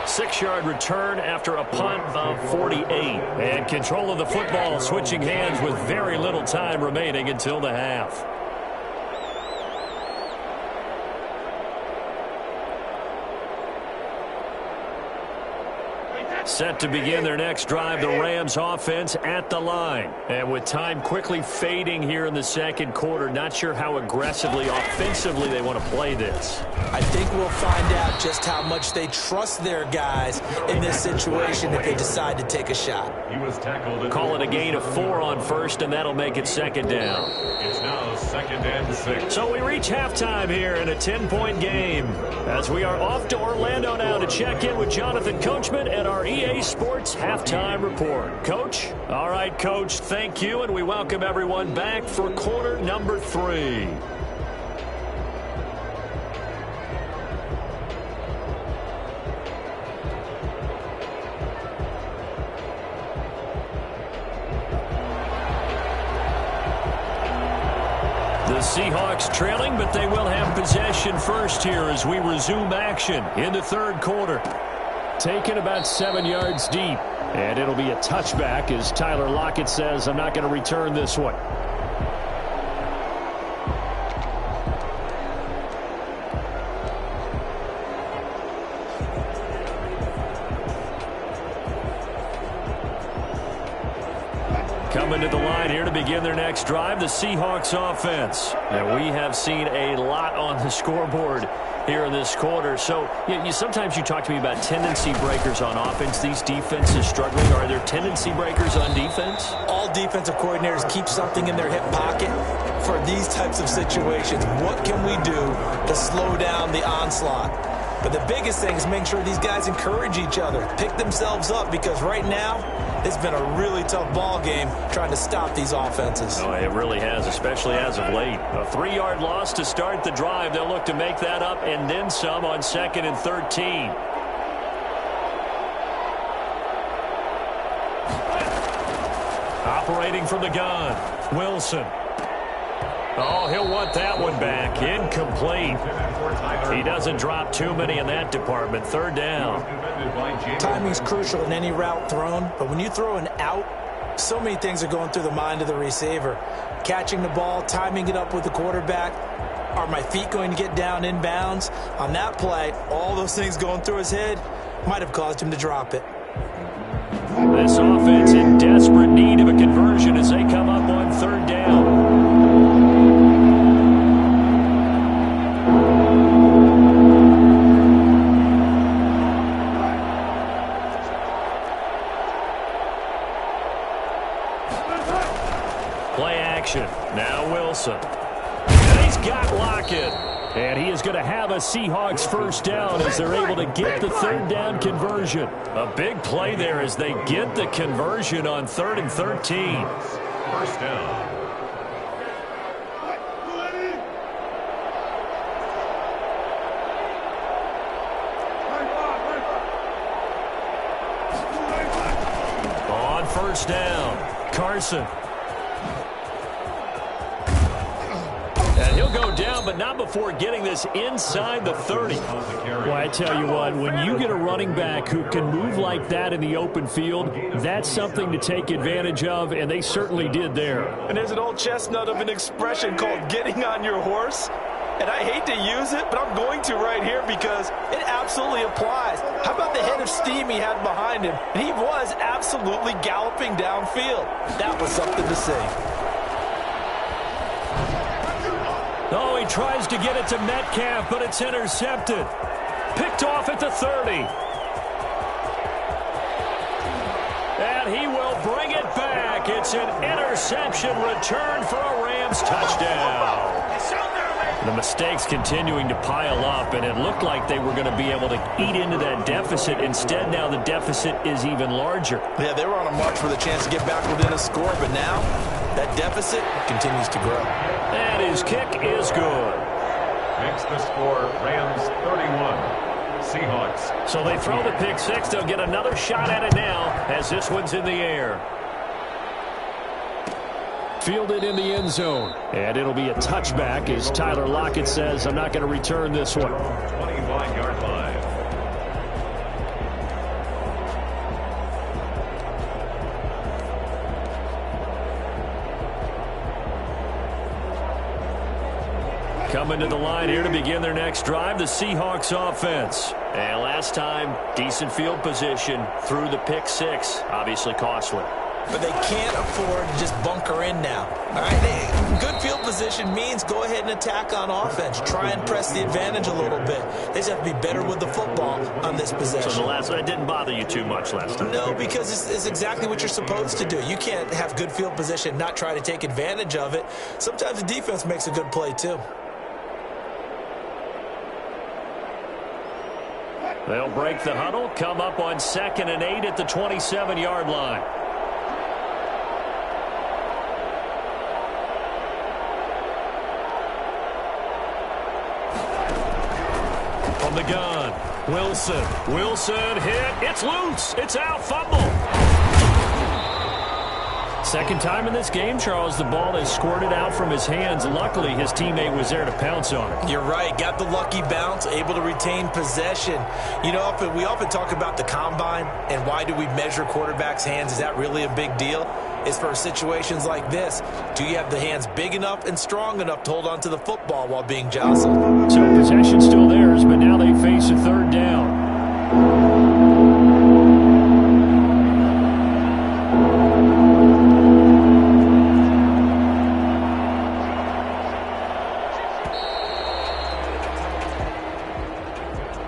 6-yard return after a punt of 48. And control of the football switching hands with very little time remaining until the half. Set to begin their next drive, the Rams offense at the line. And with time quickly fading here in the 2nd quarter, not sure how aggressively, offensively they want to play this. I think we'll find out just how much they trust their guys in this situation if they decide to take a shot. He was tackled. Call it a gain of 4 on 1st, and that'll make it 2nd down. It's now 2nd and 6. So we reach halftime here in a 10-point game as we are off to Orlando now to check in with Jonathan Coachman and our EA Sports Halftime Report. Coach? All right, Coach, thank you, and we welcome everyone back for quarter number 3. The Seahawks trailing, but they will have possession first here as we resume action in the 3rd quarter. Taken about 7 yards deep, and it'll be a touchback as Tyler Lockett says, I'm not going to return this one. Coming to the line here to begin their next drive, the Seahawks offense. And we have seen a lot on the scoreboard here in this quarter. So sometimes you talk to me about tendency breakers on offense. These defenses struggling. Are there tendency breakers on defense? All defensive coordinators keep something in their hip pocket for these types of situations. What can we do to slow down the onslaught? But the biggest thing is making sure these guys encourage each other, pick themselves up, because right now it's been a really tough ball game trying to stop these offenses. Oh, it really has, especially as of late. A 3-yard loss to start the drive. They'll look to make that up and then some on 2nd and 13. Operating from the gun, Wilson. Oh, he'll want that one back. Incomplete. He doesn't drop too many in that department. Third down. Timing's crucial in any route thrown, but when you throw an out, so many things are going through the mind of the receiver. Catching the ball, timing it up with the quarterback. Are my feet going to get down inbounds? On that play, all those things going through his head might have caused him to drop it. This offense in desperate need of a conversion as they come up on third down. Play action. Now Wilson. And he's got Lockett. And he is going to have a Seahawks first down as they're able to get the third down conversion. A big play there as they get the conversion on 3rd and 13. First down. On first down, Carson. And he'll go down, but not before getting this inside the 30. Well, I tell you what, when you get a running back who can move like that in the open field, that's something to take advantage of, and they certainly did there. And there's an old chestnut of an expression called getting on your horse. And I hate to use it, but I'm going to right here because it absolutely applies. How about the head of steam he had behind him? And he was absolutely galloping downfield. That was something to see. Oh, he tries to get it to Metcalf, but it's intercepted. Picked off at the 30. And he will bring it back. It's an interception return for a Rams touchdown. The mistakes continuing to pile up, and it looked like they were going to be able to eat into that deficit. Instead, now the deficit is even larger. Yeah, they were on a march with a chance to get back within a score, but now that deficit continues to grow. And his kick is good. Makes the score Rams 31, Seahawks. So they throw the pick six. They'll get another shot at it now as this one's in the air. Fielded in the end zone. And it'll be a touchback as Tyler Lockett says, I'm not going to return this one. 25-yard line. Coming to the line here to begin their next drive, the Seahawks offense. And last time, decent field position through the pick six. Obviously costly. But they can't afford to just bunker in now. All right, good field position means go ahead and attack on offense. Try and press the advantage a little bit. They just have to be better with the football on this possession. So the last one didn't bother you too much last time? No, because it's exactly what you're supposed to do. You can't have good field position, not try to take advantage of it. Sometimes the defense makes a good play too. They'll break the huddle, come up on 2nd and 8 at the 27-yard line. From the gun, Wilson. Wilson hit. It's loose. It's out. Fumble. Second time in this game, Charles, the ball has squirted out from his hands. Luckily, his teammate was there to pounce on it. You're right. Got the lucky bounce, able to retain possession. You know, we often talk about the combine and why do we measure quarterbacks' hands. Is that really a big deal? It's for situations like this. Do you have the hands big enough and strong enough to hold on to the football while being jostled? So possession still theirs, but now they face a third down.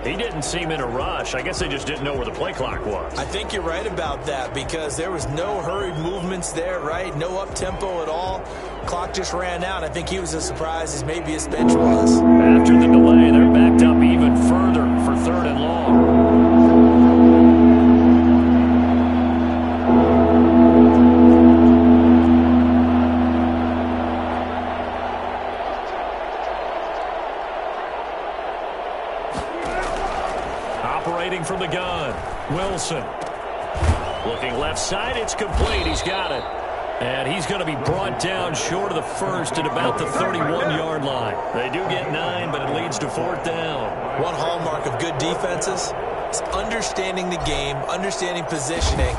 He didn't seem in a rush. I guess they just didn't know where the play clock was. I think you're right about that because there was no hurried movements there, right? No up-tempo at all. Clock just ran out. I think he was as surprised as maybe his bench was. After the delay, they're backed up even further for 3rd and long. Operating from the gun, Wilson. Looking left side, it's complete. He's got it. And he's going to be brought down short of the first at about the 31-yard line. They do get 9, but it leads to 4th down. One hallmark of good defenses is understanding the game, understanding positioning,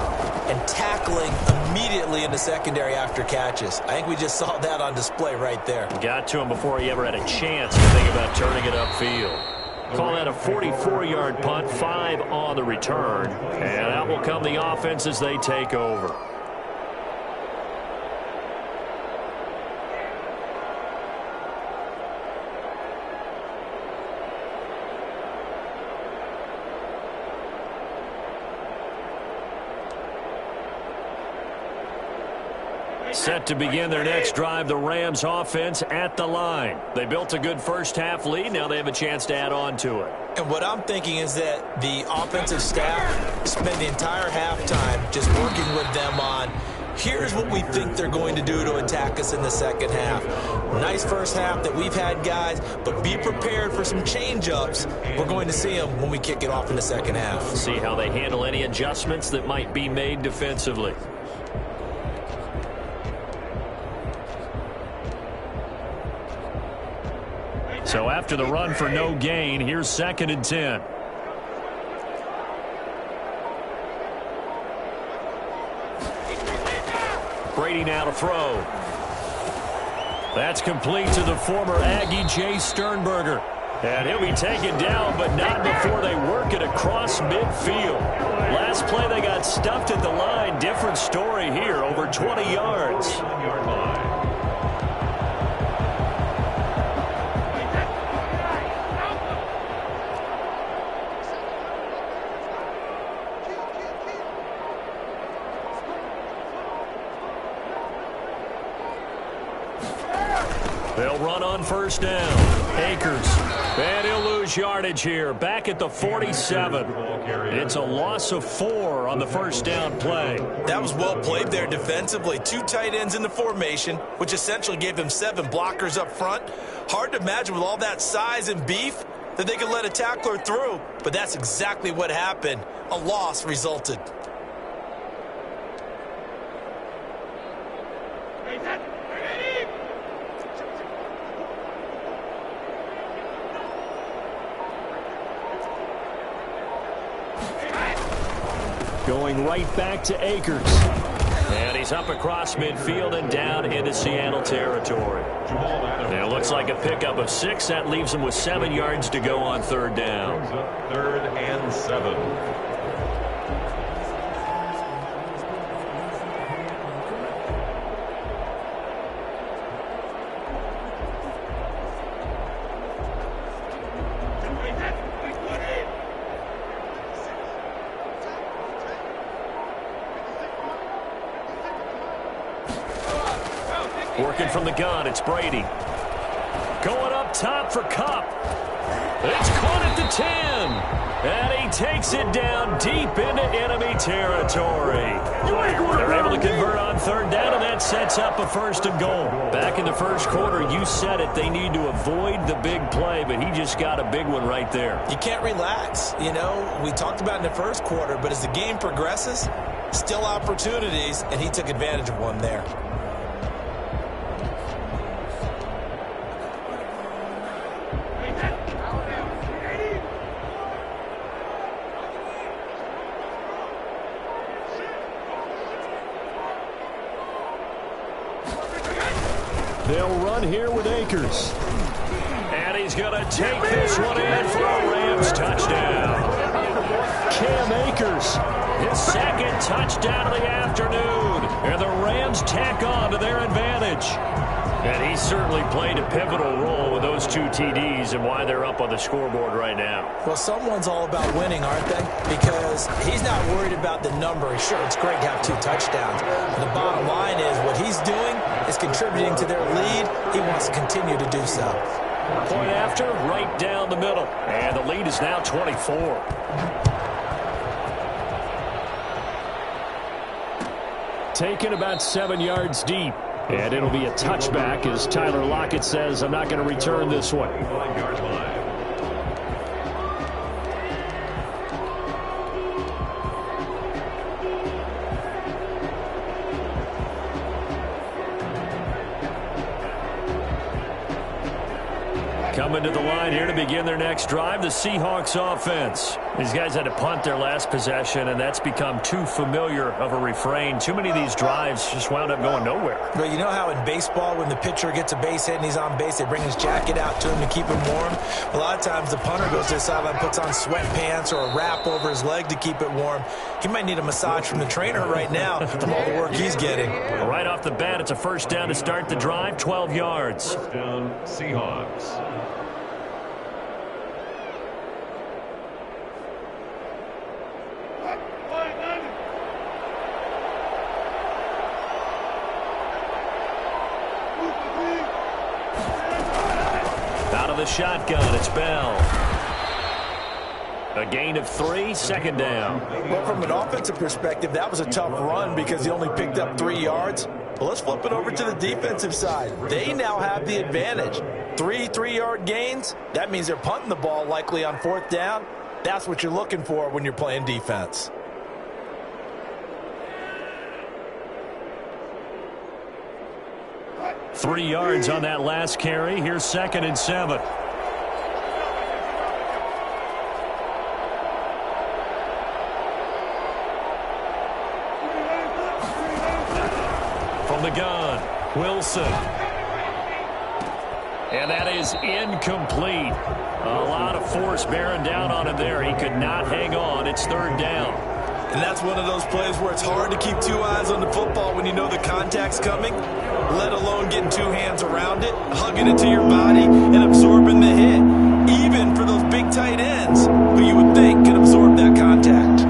and tackling immediately in the secondary after catches. I think we just saw that on display right there. Got to him before he ever had a chance to think about turning it upfield. Call that a 44-yard punt, 5 on the return. And out will come the offense as they take over. Set to begin their next drive, the Rams offense at the line. They built a good first-half lead. Now they have a chance to add on to it. And what I'm thinking is that the offensive staff spend the entire halftime just working with them on, here's what we think they're going to do to attack us in the second half. Nice first half that we've had, guys, but be prepared for some change-ups. We're going to see them when we kick it off in the second half. See how they handle any adjustments that might be made defensively. So after the run for no gain, here's 2nd and 10. Brady now to throw. That's complete to the former Aggie Jay Sternberger. And he'll be taken down, but not before they work it across midfield. Last play they got stuffed at the line. Different story here, over 20 yards. They'll run on first down. Akers. And he'll lose yardage here. Back at the 47. It's a loss of 4 on the first down play. That was well played there defensively. 2 tight ends in the formation, which essentially gave them 7 blockers up front. Hard to imagine with all that size and beef that they could let a tackler through. But that's exactly what happened. A loss resulted. Going right back to Akers. And he's up across midfield and down into Seattle territory. It looks like a pickup of 6. That leaves him with 7 yards to go on 3rd down. 3rd and 7. Working from the gun, it's Brady. Going up top for Kupp. It's caught at the 10. And he takes it down deep into enemy territory. They're able to convert on 3rd down, and that sets up a 1st and goal. Back in the first quarter, you said it, they need to avoid the big play, but he just got a big one right there. You can't relax. You know, we talked about in the first quarter, but as the game progresses, still opportunities, and he took advantage of one there. They'll run here with Akers. And he's going to take this one in for a Rams touchdown. Cam Akers, his 2nd touchdown of the afternoon. And the Rams tack on to their advantage. And he certainly played a pivotal role with those 2 TDs and why they're up on the scoreboard right now. Well, someone's all about winning, aren't they? Because he's not worried about the number. Sure, it's great to have 2 touchdowns. But the bottom line is what he's doing is contributing to their lead. He wants to continue to do so. Point after, right down the middle. And the lead is now 24. Taken about 7 yards deep. And it'll be a touchback as Tyler Lockett says, I'm not going to return this one. Coming to the line here to begin their next drive, the Seahawks offense. These guys had to punt their last possession, and that's become too familiar of a refrain. Too many of these drives just wound up going nowhere. But you know how in baseball, when the pitcher gets a base hit and he's on base, they bring his jacket out to him to keep him warm? A lot of times the punter goes to the sideline, puts on sweatpants or a wrap over his leg to keep it warm. He might need a massage from the trainer right now from all the work he's getting. Right off the bat, it's a first down to start the drive, 12 yards. First down, Seahawks. Out of the shotgun, it's Bell. A gain of 3, second down. Well, from an offensive perspective, that was a tough run because he only picked up 3 yards. Well, let's flip it over to the defensive side. They now have the advantage. 3 3-yard gains, that means they're punting the ball likely on 4th down. That's what you're looking for when you're playing defense. Three yards on that last carry. Here's 2nd and 7. From the gun, Wilson. And that is incomplete. A lot of force bearing down on him there. He could not hang on. It's 3rd down. And that's one of those plays where it's hard to keep 2 eyes on the football when you know the contact's coming, let alone getting 2 hands around it, hugging it to your body, and absorbing the hit, even for those big tight ends who you would think could absorb that contact.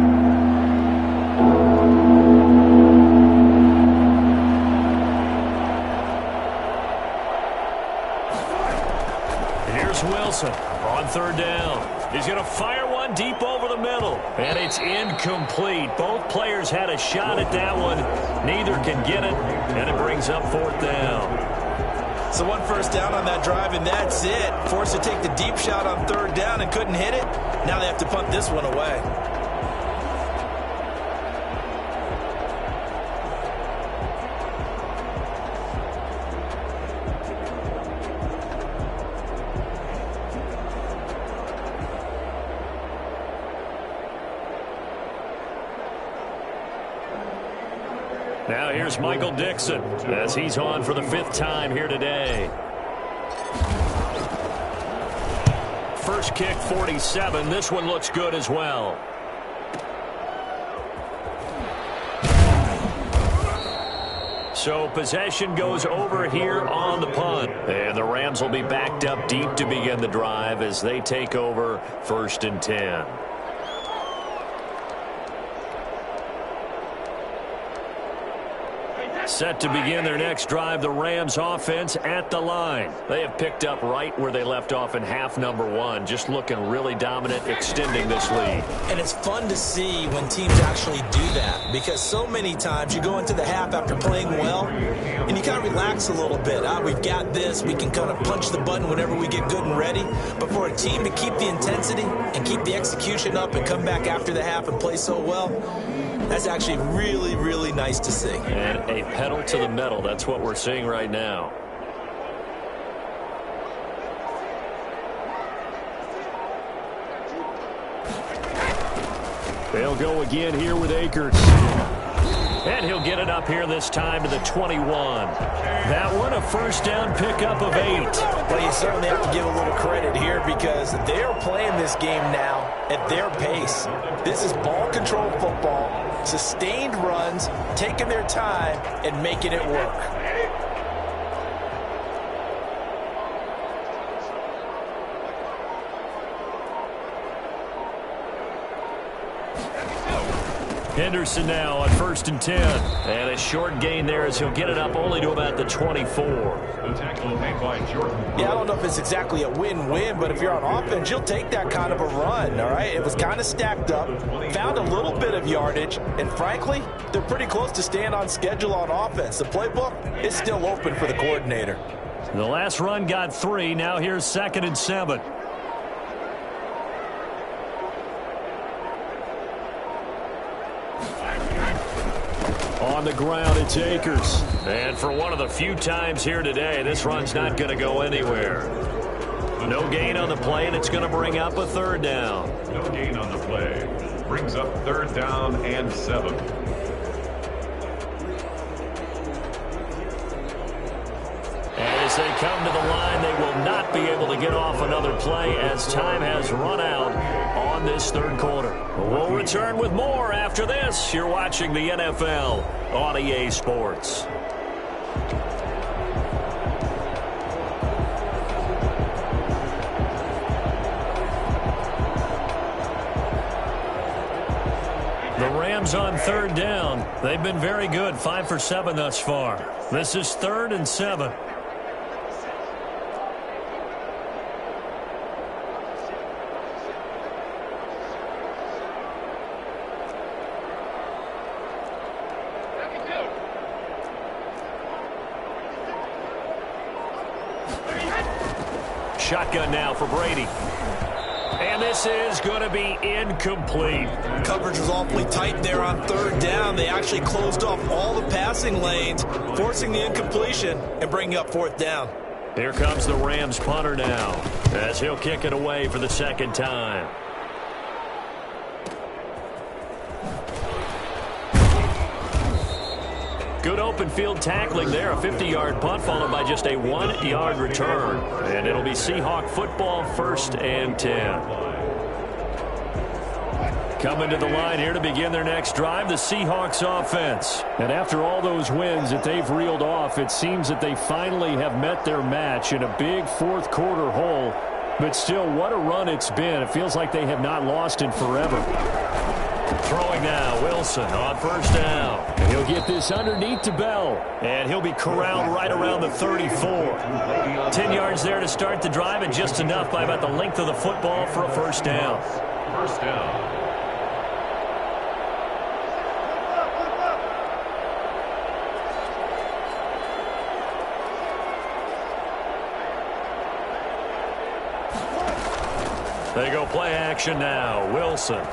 Here's Wilson on 3rd down. He's going to fire one deep over the middle. And it's incomplete. Both players had a shot at that one. Neither can get it. And it brings up 4th down. So 1 first down on that drive, and that's it. Forced to take the deep shot on 3rd down and couldn't hit it. Now they have to punt this one away. Now here's Michael Dixon as he's on for the 5th time here today. First kick, 47. This one looks good as well. So possession goes over here on the punt. And the Rams will be backed up deep to begin the drive as they take over 1st and 10. Set to begin their next drive, the Rams offense at the line. They have picked up right where they left off in half number 1, just looking really dominant, extending this lead. And it's fun to see when teams actually do that, because so many times you go into the half after playing well and you kind of relax a little bit. We've got this. We can kind of punch the button whenever we get good and ready. But for a team to keep the intensity and keep the execution up and come back after the half and play so well, that's actually really, really nice to see. And a pedal to the metal. That's what we're seeing right now. They'll go again here with Akers. And he'll get it up here this time to the 21. That one a first down pickup of 8. Well, you certainly have to give a little credit here because they're playing this game now at their pace. This is ball control football, sustained runs, taking their time and making it work. Henderson now on 1st and 10. And a short gain there as he'll get it up only to about the 24. The tackle made by Jordan. Yeah, I don't know if it's exactly a win-win, but if you're on offense, you'll take that kind of a run, all right? It was kind of stacked up, found a little bit of yardage, and frankly, they're pretty close to staying on schedule on offense. The playbook is still open for the coordinator. The last run got 3. Now here's 2nd and 7. On the ground, it's Akers. And for one of the few times here today, this run's not going to go anywhere. No gain on the play, and it's going to bring up a third down. No gain on the play. Brings up third down and 7. As they come to the line, they will not be able to get off another play as time has run out on this third quarter. We'll return with more after this. You're watching the NFL on EA Sports. The Rams on third down. They've been very good, 5 for 7 thus far. This is 3rd and 7. Shotgun now for Brady. And this is going to be incomplete. Coverage was awfully tight there on third down. They actually closed off all the passing lanes, forcing the incompletion and bringing up fourth down. Here comes the Rams punter now as he'll kick it away for the second time. Good open field tackling there. A 50-yard punt followed by just a 1-yard return. And it'll be Seahawk football, 1st and 10. Coming to the line here to begin their next drive, the Seahawks offense. And after all those wins that they've reeled off, it seems that they finally have met their match in a big fourth quarter hole. But still, what a run it's been. It feels like they have not lost in forever. Throwing now, Wilson on first down. And he'll get this underneath to Bell. And he'll be corralled right around the 34. 10 yards there to start the drive, and just enough by about the length of the football for a first down. First down. They go play action now. Wilson.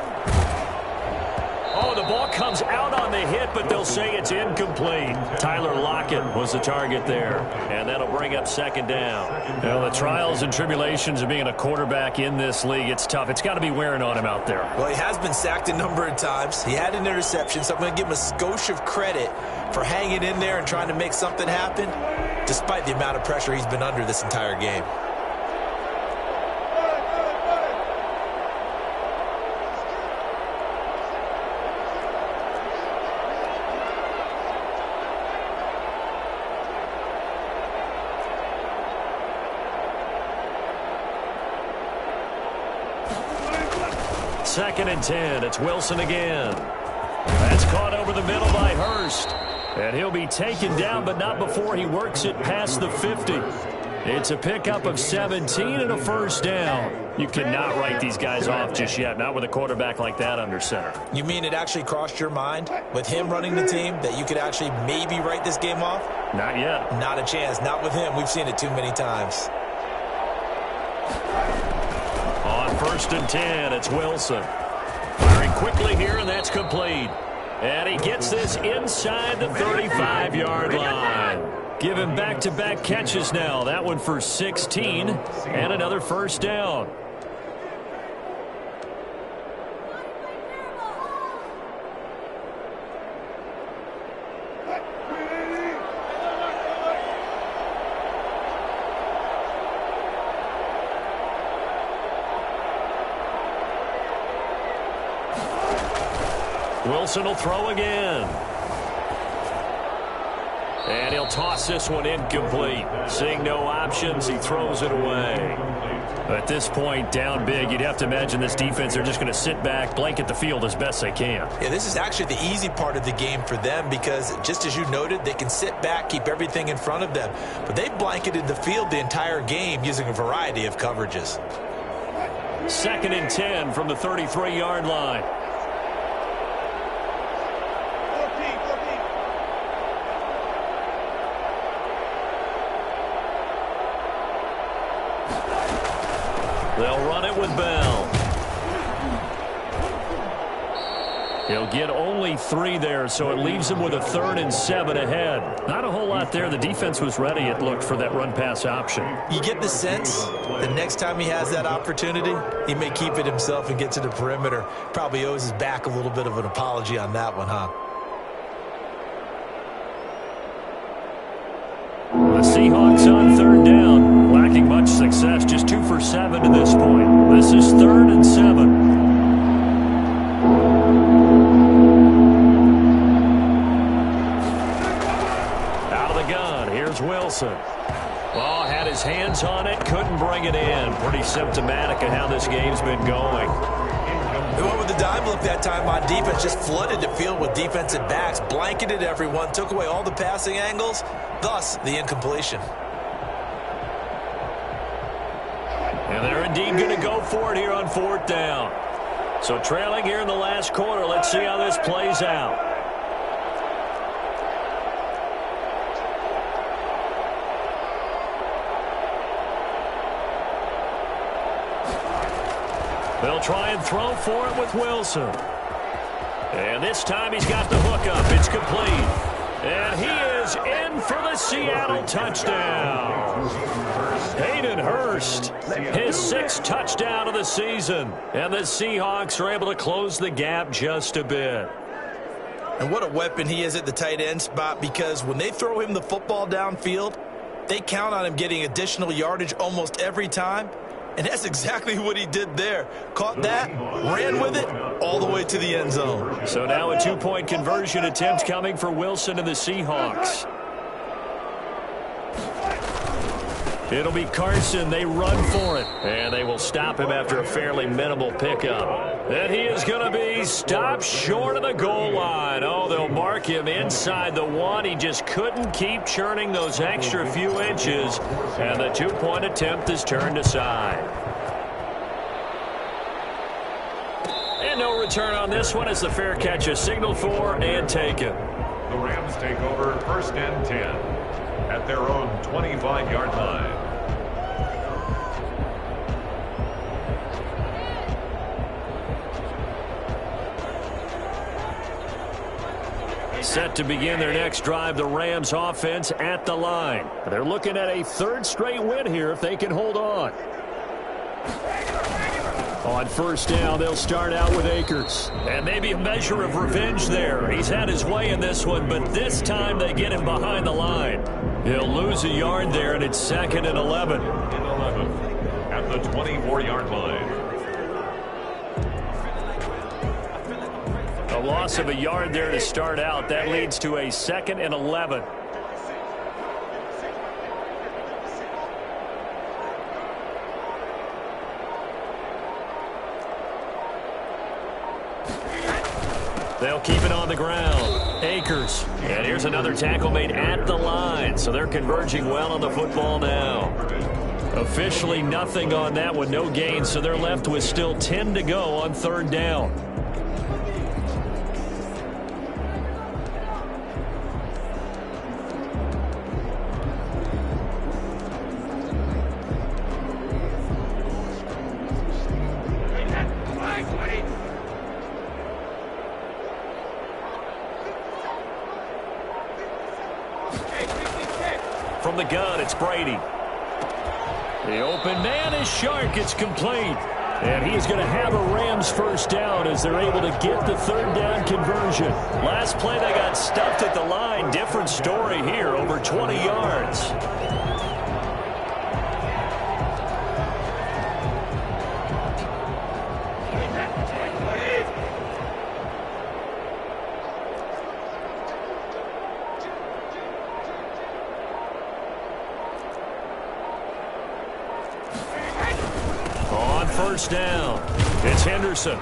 Oh, the ball comes out on the hit, but they'll say it's incomplete. Tyler Lockett was the target there, and that'll bring up second down. Well, the trials and tribulations of being a quarterback in this league, it's tough. It's got to be wearing on him out there. Well, he has been sacked a number of times. He had an interception, so I'm going to give him a skosh of credit for hanging in there and trying to make something happen, despite the amount of pressure he's been under this entire game. Second and 10. It's Wilson again. That's caught over the middle by Hurst. And he'll be taken down, but not before he works it past the 50. It's a pickup of 17 and a first down. You cannot write these guys off just yet, not with a quarterback like that under center. You mean it actually crossed your mind with him running the team that you could actually maybe write this game off? Not yet. Not a chance. Not with him. We've seen it too many times. On 1st and 10, it's Wilson. Firing quickly here, and that's complete. And he gets this inside the 35-yard line. Give him back-to-back catches now. That one for 16 and another first down. Wilson will throw again. And he'll toss this one incomplete. Seeing no options, he throws it away. At this point, down big, you'd have to imagine this defense, they're just going to sit back, blanket the field as best they can. Yeah, this is actually the easy part of the game for them because, just as you noted, they can sit back, keep everything in front of them. But they've blanketed the field the entire game using a variety of coverages. 2nd and 10 from the 33-yard line. They'll run it with Bell. He'll get only 3 there, so it leaves him with a 3rd and 7 ahead. Not a whole lot there. The defense was ready, it looked, for that run-pass option. You get the sense the next time he has that opportunity, he may keep it himself and get to the perimeter. Probably owes his back a little bit of an apology on that one, huh? The Seahawks on 3rd down. Lacking much success, just 2 for 7 to this point. This is 3rd and 7. Wilson. Well, had his hands on it, couldn't bring it in. Pretty symptomatic of how this game's been going. They went with the dime look that time on defense, just flooded the field with defensive backs, blanketed everyone, took away all the passing angles, thus the incompletion. And they're indeed going to go for it here on 4th down. So trailing here in the last quarter, let's see how this plays out. They'll try and throw for it with Wilson. And this time he's got the hook up. It's complete. And he is in for the Seattle touchdown. Hayden Hurst, his 6th touchdown of the season. And the Seahawks are able to close the gap just a bit. And what a weapon he is at the tight end spot, because when they throw him the football downfield, they count on him getting additional yardage almost every time. And that's exactly what he did there. Caught that, ran with it, all the way to the end zone. So now a 2-point conversion attempt coming for Wilson and the Seahawks. It'll be Carson. They run for it. And they will stop him after a fairly minimal pickup. And he is going to be stopped short of the goal line. Oh, they'll mark him inside the 1. He just couldn't keep churning those extra few inches. And the 2-point attempt is turned aside. And no return on this one as the fair catch is signaled for and taken. The Rams take over 1st and 10 at their own 25-yard line. Set to begin their next drive, the Rams offense at the line. They're looking at a 3rd straight win here if they can hold on. On 1st down, they'll start out with Akers. And maybe a measure of revenge there. He's had his way in this one, but this time they get him behind the line. He'll lose a yard there, and it's 2nd and 11. At the 24-yard line. A loss of a yard there to start out. That leads to a 2nd and 11. They'll keep it on the ground. Akers. And here's another tackle made at the line. So they're converging well on the football now. Officially nothing on that one. No gain. So they're left with still 10 to go on 3rd down. From the gun, it's Brady. The open man is Shark. It's complete. And he's going to have a Rams 1st down as they're able to get the 3rd down conversion. Last play, they got stuffed at the line. Different story here, over 20 yards. On 1st down, it's Henderson.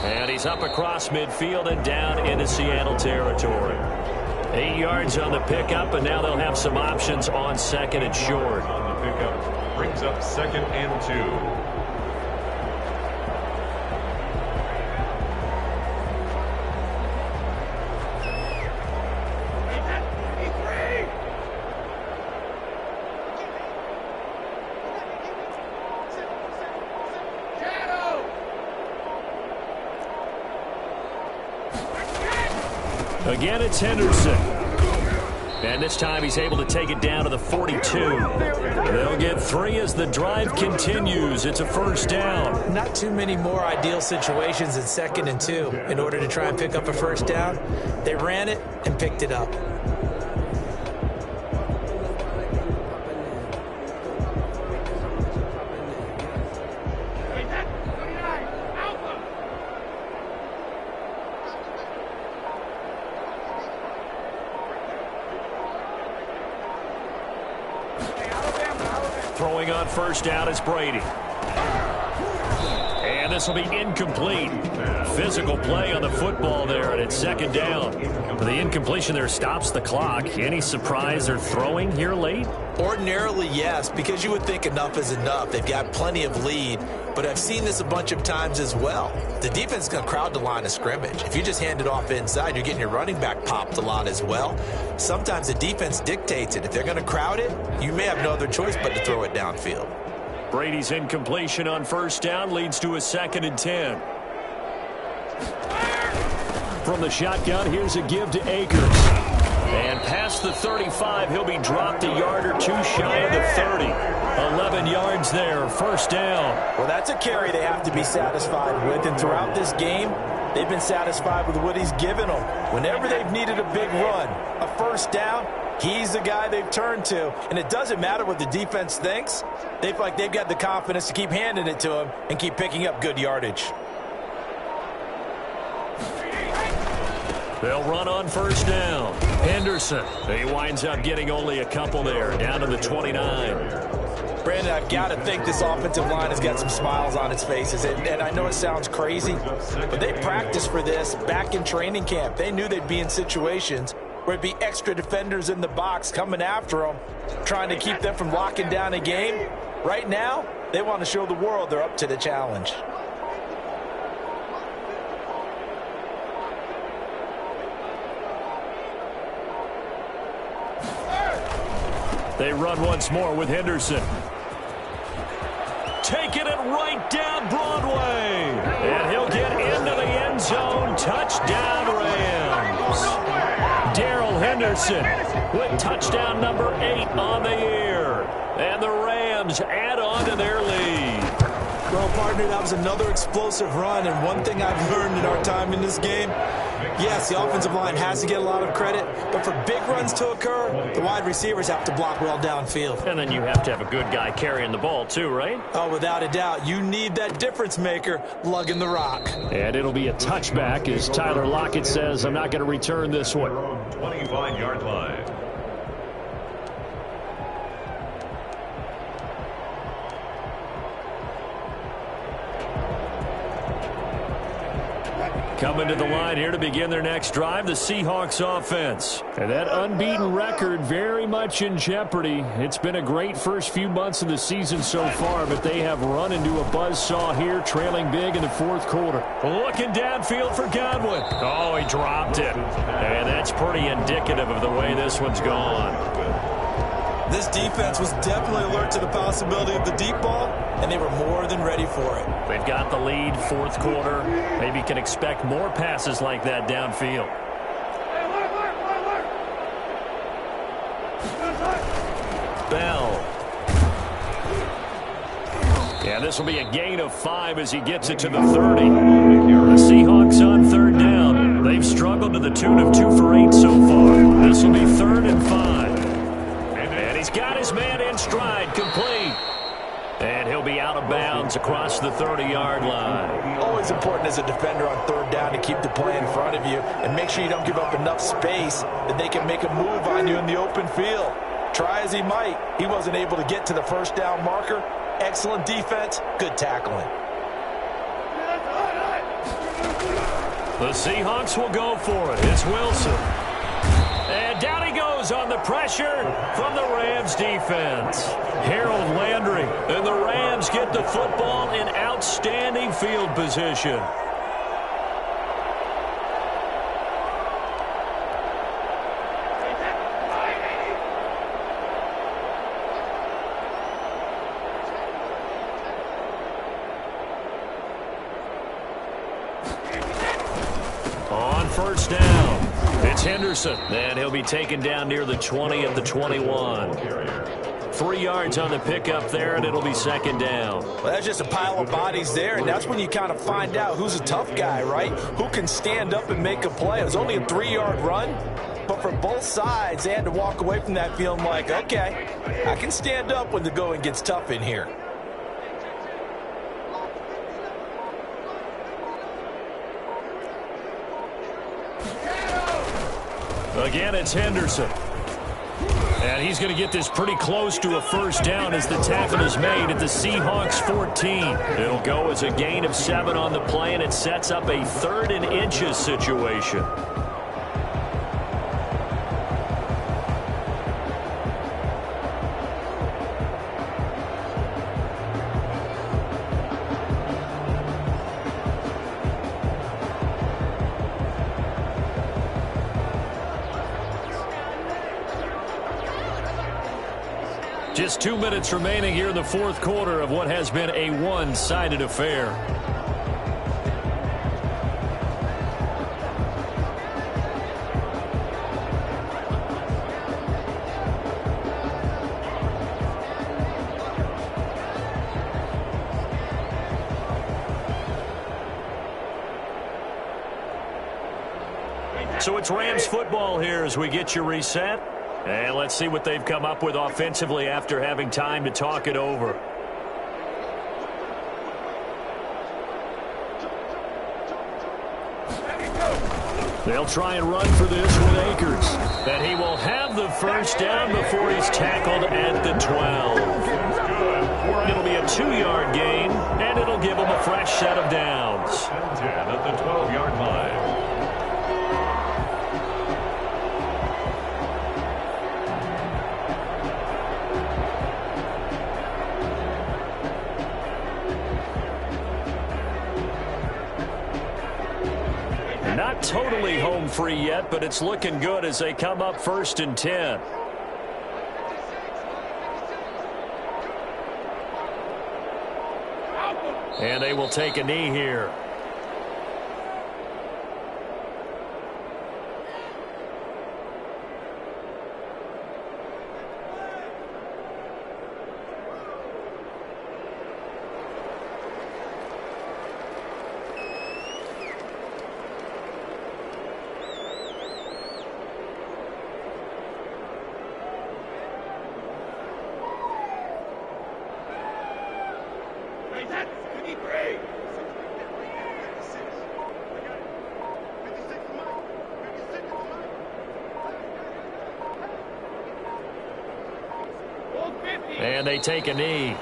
And he's up across midfield and down into Seattle territory. 8 yards on the pickup, and now they'll have some options on 2nd and short. On the pickup brings up 2nd and 2. Again, it's Henderson. And this time he's able to take it down to the 42. They'll get 3 as the drive continues. It's a first down. Not too many more ideal situations in 2nd and 2 in order to try and pick up a first down. They ran it and picked it up. Throwing on first down is Brady. And this will be incomplete. Physical play on the football there, and it's 2nd down. The incompletion there stops the clock. Any surprise they're throwing here late? Ordinarily, yes, because you would think enough is enough. They've got plenty of lead, but I've seen this a bunch of times as well. The defense is going to crowd the line of scrimmage. If you just hand it off inside, you're getting your running back popped a lot as well. Sometimes the defense dictates it. If they're going to crowd it, you may have no other choice but to throw it downfield. Brady's incompletion on first down leads to a 2nd and 10. From the shotgun, here's a give to Akers. And past the 35, he'll be dropped a yard or 2 shy of the 30. 11 yards there, first down. Well, that's a carry they have to be satisfied with. And throughout this game, they've been satisfied with what he's given them. Whenever they've needed a big run, a first down, he's the guy they've turned to. And it doesn't matter what the defense thinks. They feel like they've got the confidence to keep handing it to him and keep picking up good yardage. They'll run on first down. Henderson. He winds up getting only a couple there, down to the 29. Brandon, I've got to think this offensive line has got some smiles on its faces. And I know it sounds crazy, but they practiced for this back in training camp. They knew they'd be in situations where it'd be extra defenders in the box coming after them, trying to keep them from locking down a game. Right now, they want to show the world they're up to the challenge. They run once more with Henderson. Taking it right down Broadway. And he'll get into the end zone. Touchdown, Rams. Darrell Henderson with touchdown number 8 on the year. And the Rams add on to their lead. Well, partner, that was another explosive run, and one thing I've learned in our time in this game, yes, the offensive line has to get a lot of credit, but for big runs to occur, the wide receivers have to block well downfield. And then you have to have a good guy carrying the ball too, right? Oh, without a doubt. You need that difference maker lugging the rock. And it'll be a touchback as Tyler Lockett says, I'm not going to return this one. 25-yard line. Coming to the line here to begin their next drive, the Seahawks offense. And that unbeaten record very much in jeopardy. It's been a great first few months of the season so far, but they have run into a buzzsaw here, trailing big in the 4th quarter. Looking downfield for Godwin. Oh, he dropped it. And that's pretty indicative of the way this one's gone. This defense was definitely alert to the possibility of the deep ball, and they were more than ready for it. They've got the lead, 4th quarter. Maybe can expect more passes like that downfield. Bell. Yeah, this will be a gain of 5 as he gets it to the 30. The Seahawks on 3rd down. They've struggled to the tune of 2 for 8 so far. This will be 3rd and 5. He's got his man in stride, complete. And he'll be out of bounds across the 30-yard line. Always important as a defender on 3rd down to keep the play in front of you and make sure you don't give up enough space that they can make a move on you in the open field. Try as he might, he wasn't able to get to the first down marker. Excellent defense, good tackling. The Seahawks will go for it. It's Wilson. And down he goes on the pressure from the Rams defense. Harold Landry. And the Rams get the football in outstanding field position. On first down. It's Henderson, and he'll be taken down near the 20 at the 21. 3 yards on the pickup there, and it'll be second down. Well, that's just a pile of bodies there, and that's when you kind of find out who's a tough guy, right? Who can stand up and make a play. It was only a 3-yard run, but for both sides, they had to walk away from that feeling like, okay, I can stand up when the going gets tough in here. Again, it's Henderson. And he's going to get this pretty close to a first down as the tackle is made at the Seahawks 14. It'll go as a gain of 7 on the play, and it sets up a 3rd and inches situation. Just 2 minutes remaining here in the fourth quarter of what has been a one-sided affair. So it's Rams football here as we get you reset. And let's see what they've come up with offensively after having time to talk it over. They'll try and run for this with Akers. And he will have the first down before he's tackled at the 12. It'll be a 2-yard gain, and it'll give him a fresh set of downs. 10 at the 12-yard line. Not totally home free yet, but it's looking good as they come up 1st and 10. And they will take a knee here. And they take a knee.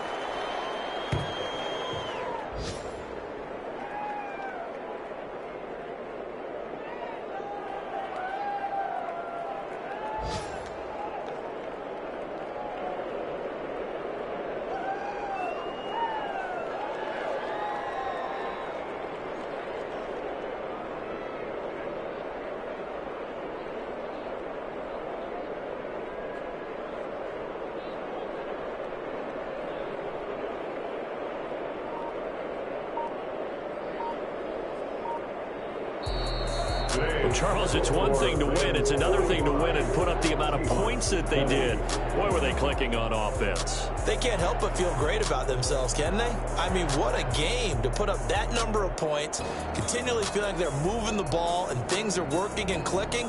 Well, Charles, it's one thing to win. It's another thing to win and put up the amount of points that they did. Boy, were they clicking on offense. They can't help but feel great about themselves, can they? I mean, what a game to put up that number of points, continually feeling like they're moving the ball and things are working and clicking.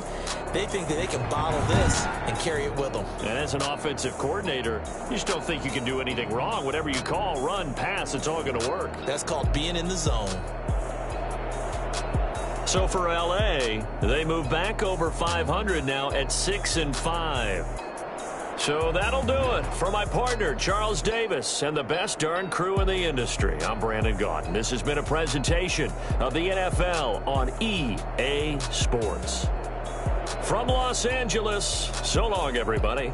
They think that they can bottle this and carry it with them. And as an offensive coordinator, you just don't think you can do anything wrong. Whatever you call, run, pass, it's all going to work. That's called being in the zone. So for L.A., they move back over 500 now at 6-5. So that'll do it. For my partner, Charles Davis, and the best darn crew in the industry, I'm Brandon Gaudin. This has been a presentation of the NFL on EA Sports. From Los Angeles, so long, everybody.